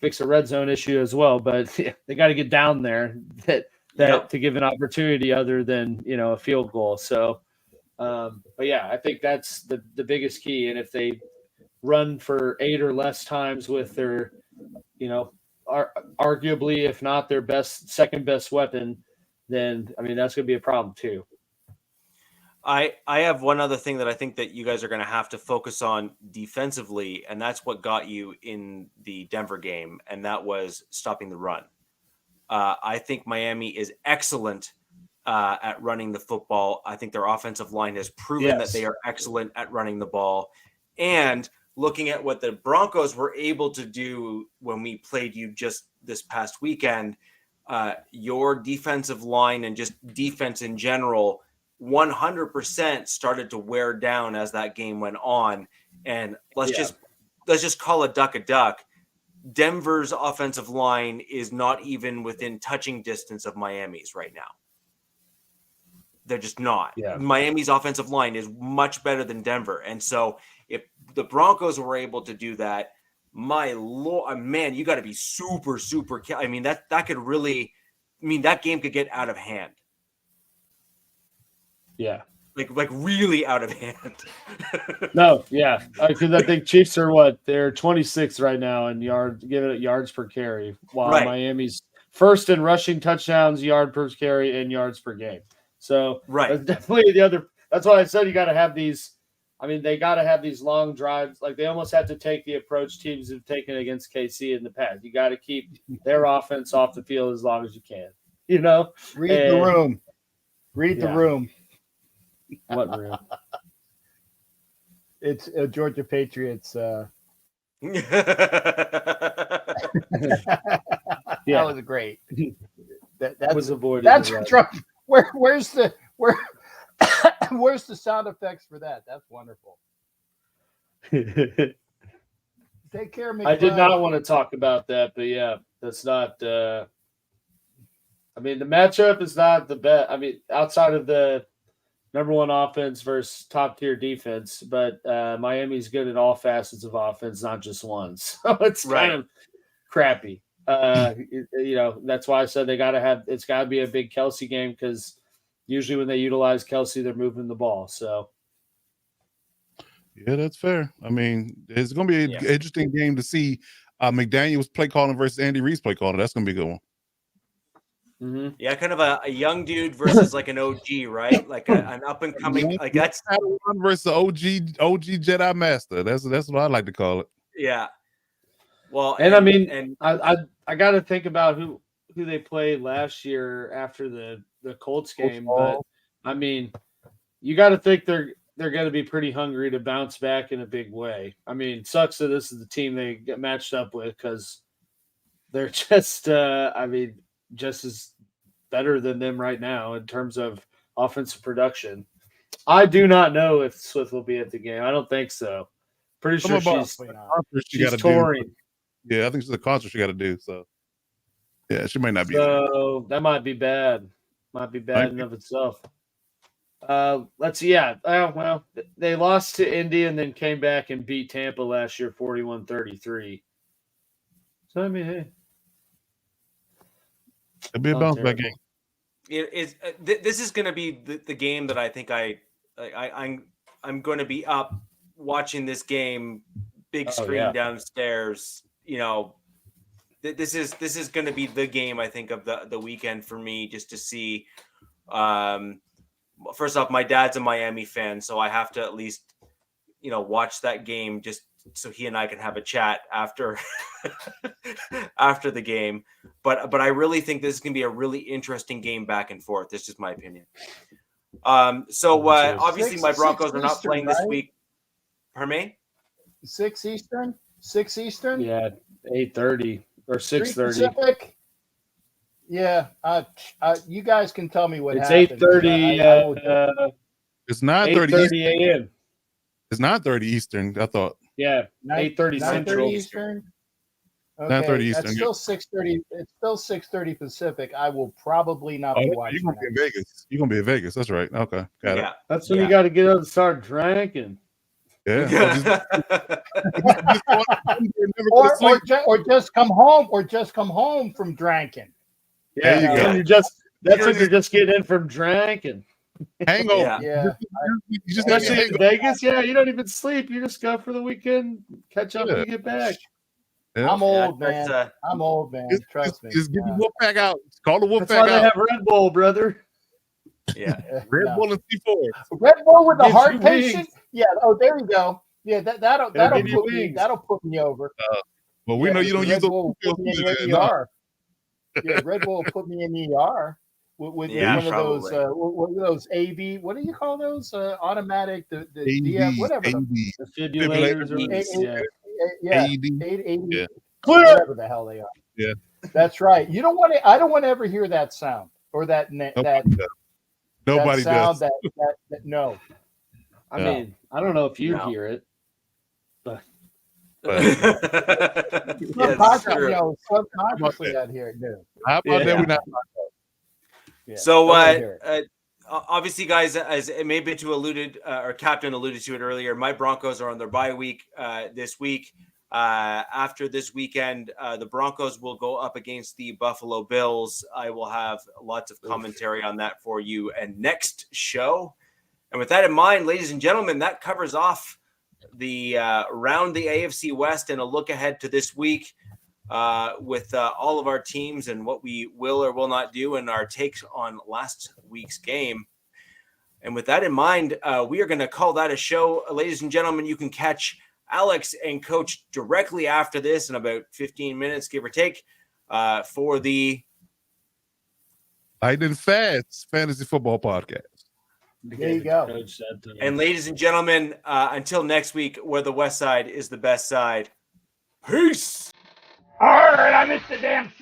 fix a red zone issue as well, but they got to get down there to give an opportunity other than, a field goal. So, I think that's the biggest key. And if they run for 8 or less times with their, arguably, if not their second best weapon, then, that's going to be a problem too. I have one other thing that I think that you guys are going to have to focus on defensively, and that's what got you in the Denver game, and that was stopping the run. I think Miami is excellent at running the football. I think their offensive line has proven that they are excellent at running the ball. And looking at what the Broncos were able to do when we played you just this past weekend, your defensive line and just defense in general 100% started to wear down as that game went on. And let's just call a duck. Denver's offensive line is not even within touching distance of Miami's right now. They're just not. Yeah. Miami's offensive line is much better than Denver. And so if the Broncos were able to do that, my Lord, man, you got to be super, super. I mean, that could really, that game could get out of hand. Yeah. Like really out of hand. No, yeah. Because I think Chiefs are what? They're 26th right now in giving it yards per carry, while Miami's first in rushing touchdowns, yard per carry, and yards per game. So that's definitely the other. That's why I said you got to have these. I mean, they got to have these long drives. Like they almost have to take the approach teams have taken against KC in the past. You got to keep their offense off the field as long as you can. You know, read the room. Read the room. What room? It's Georgia Patriots. That was great. That was avoided. That's where's the sound effects for that? That's wonderful. Take care, McBride. I did not want to talk about that, but yeah, that's not. I mean, the matchup is not the best. I mean, outside of the number one offense versus top tier defense, but Miami's good at all facets of offense, not just one. So it's kind of crappy. That's why I said it's got to be a big Kelsey game, because usually when they utilize Kelsey, they're moving the ball. So. Yeah, that's fair. I mean, it's going to be an interesting game to see McDaniel's play calling versus Andy Reid's play calling. That's going to be a good one. Mm-hmm. Yeah, kind of a young dude versus like an OG, right? Like an up and coming. Like that's one versus the OG Jedi Master. That's what I like to call it. Yeah. Well, I got to think about who they played last year after the Colts game, but I mean, you got to think they're going to be pretty hungry to bounce back in a big way. I mean, sucks that this is the team they get matched up with, because they're just, just as better than them right now in terms of offensive production. I do not know if Swift will be at the game. I don't think so. Pretty sure she's touring. Yeah, I think it's a concert she got to do. So, yeah, she might not be. So that might be bad. Might be bad in of itself. Let's see. Yeah. Well, they lost to Indy and then came back and beat Tampa last year 41-33. So, I mean, hey. It'll be a bounce back game. It is. This is going to be the game that I think I'm going to be up watching this game, big screen downstairs. You know, this is going to be the game I think of the weekend for me, just to see. First off, my dad's a Miami fan, so I have to at least, watch that game just so he and I can have a chat after the game. But I really think this is going to be a really interesting game back and forth. That's just my opinion. Obviously my Broncos are not playing this week. Pardon me? 6 Eastern? 6 Eastern? Yeah, 8:30 or 6:30. Pacific? Yeah, you guys can tell me what it's happened. 8:30. It's 9:30 a.m. It's 9:30 Eastern, I thought. Yeah, 8:30 Central. Eastern. Okay, 9:30 Eastern. That's still 6:30. It's still 6:30 Pacific. I will probably not be watching. You're gonna be in Vegas. You're gonna be in Vegas. That's right. Okay, got it. That's when you got to get up and start drinking. Yeah. or just come home. Or just come home from drinking. Yeah, that's when you're just getting in from drinking. Hangover. Yeah. Especially in Vegas. Yeah, you don't even sleep. You just go for the weekend, catch up when you get back. Yeah. I'm old, man. I'm old, man. Trust me. Just get the wolf pack out. Call the wolf That's pack why out. they have Red Bull, brother. Yeah. Red Bull and C4. Red Bull with the Gives heart you patient. wings. Yeah. Oh, there you go. Yeah, that'll give you put me. wings. That'll put me over. Well, we know you don't use Red Bull will put me in the ER. Yeah, Red Bull will put me in the ER. with Yeah, one of probably. those AV. What do you call those? Automatic, the AED, whatever. AED, Defibrillators, defibrillators. Yeah, AED. 80, Yeah. whatever the hell they are. Yeah. That's right. You don't want to. I don't want to ever hear that sound or that Nobody sound does. that no. I No. mean, I don't know if you No. hear it, but Subconsciously I'd hear it. No. How about that? Yeah. We're not. Yeah. So, Don't wanna hear it. obviously, guys, as it may have been or Captain alluded to it earlier, my Broncos are on their bye week this week. After this weekend, the Broncos will go up against the Buffalo Bills. I will have lots of commentary on that for you and next show. And with that in mind, ladies and gentlemen, that covers off the round the AFC West and a look ahead to this week with all of our teams and what we will or will not do and our takes on last week's game. And with that in mind, we are going to call that a show. Ladies and gentlemen, you can catch Alex and Coach directly after this in about 15 minutes, give or take, for the Lightning Fast Fantasy Football Podcast. There you go. Coach said to- And ladies and gentlemen, until next week, where the West Side is the best side. Peace. All right, I missed the damn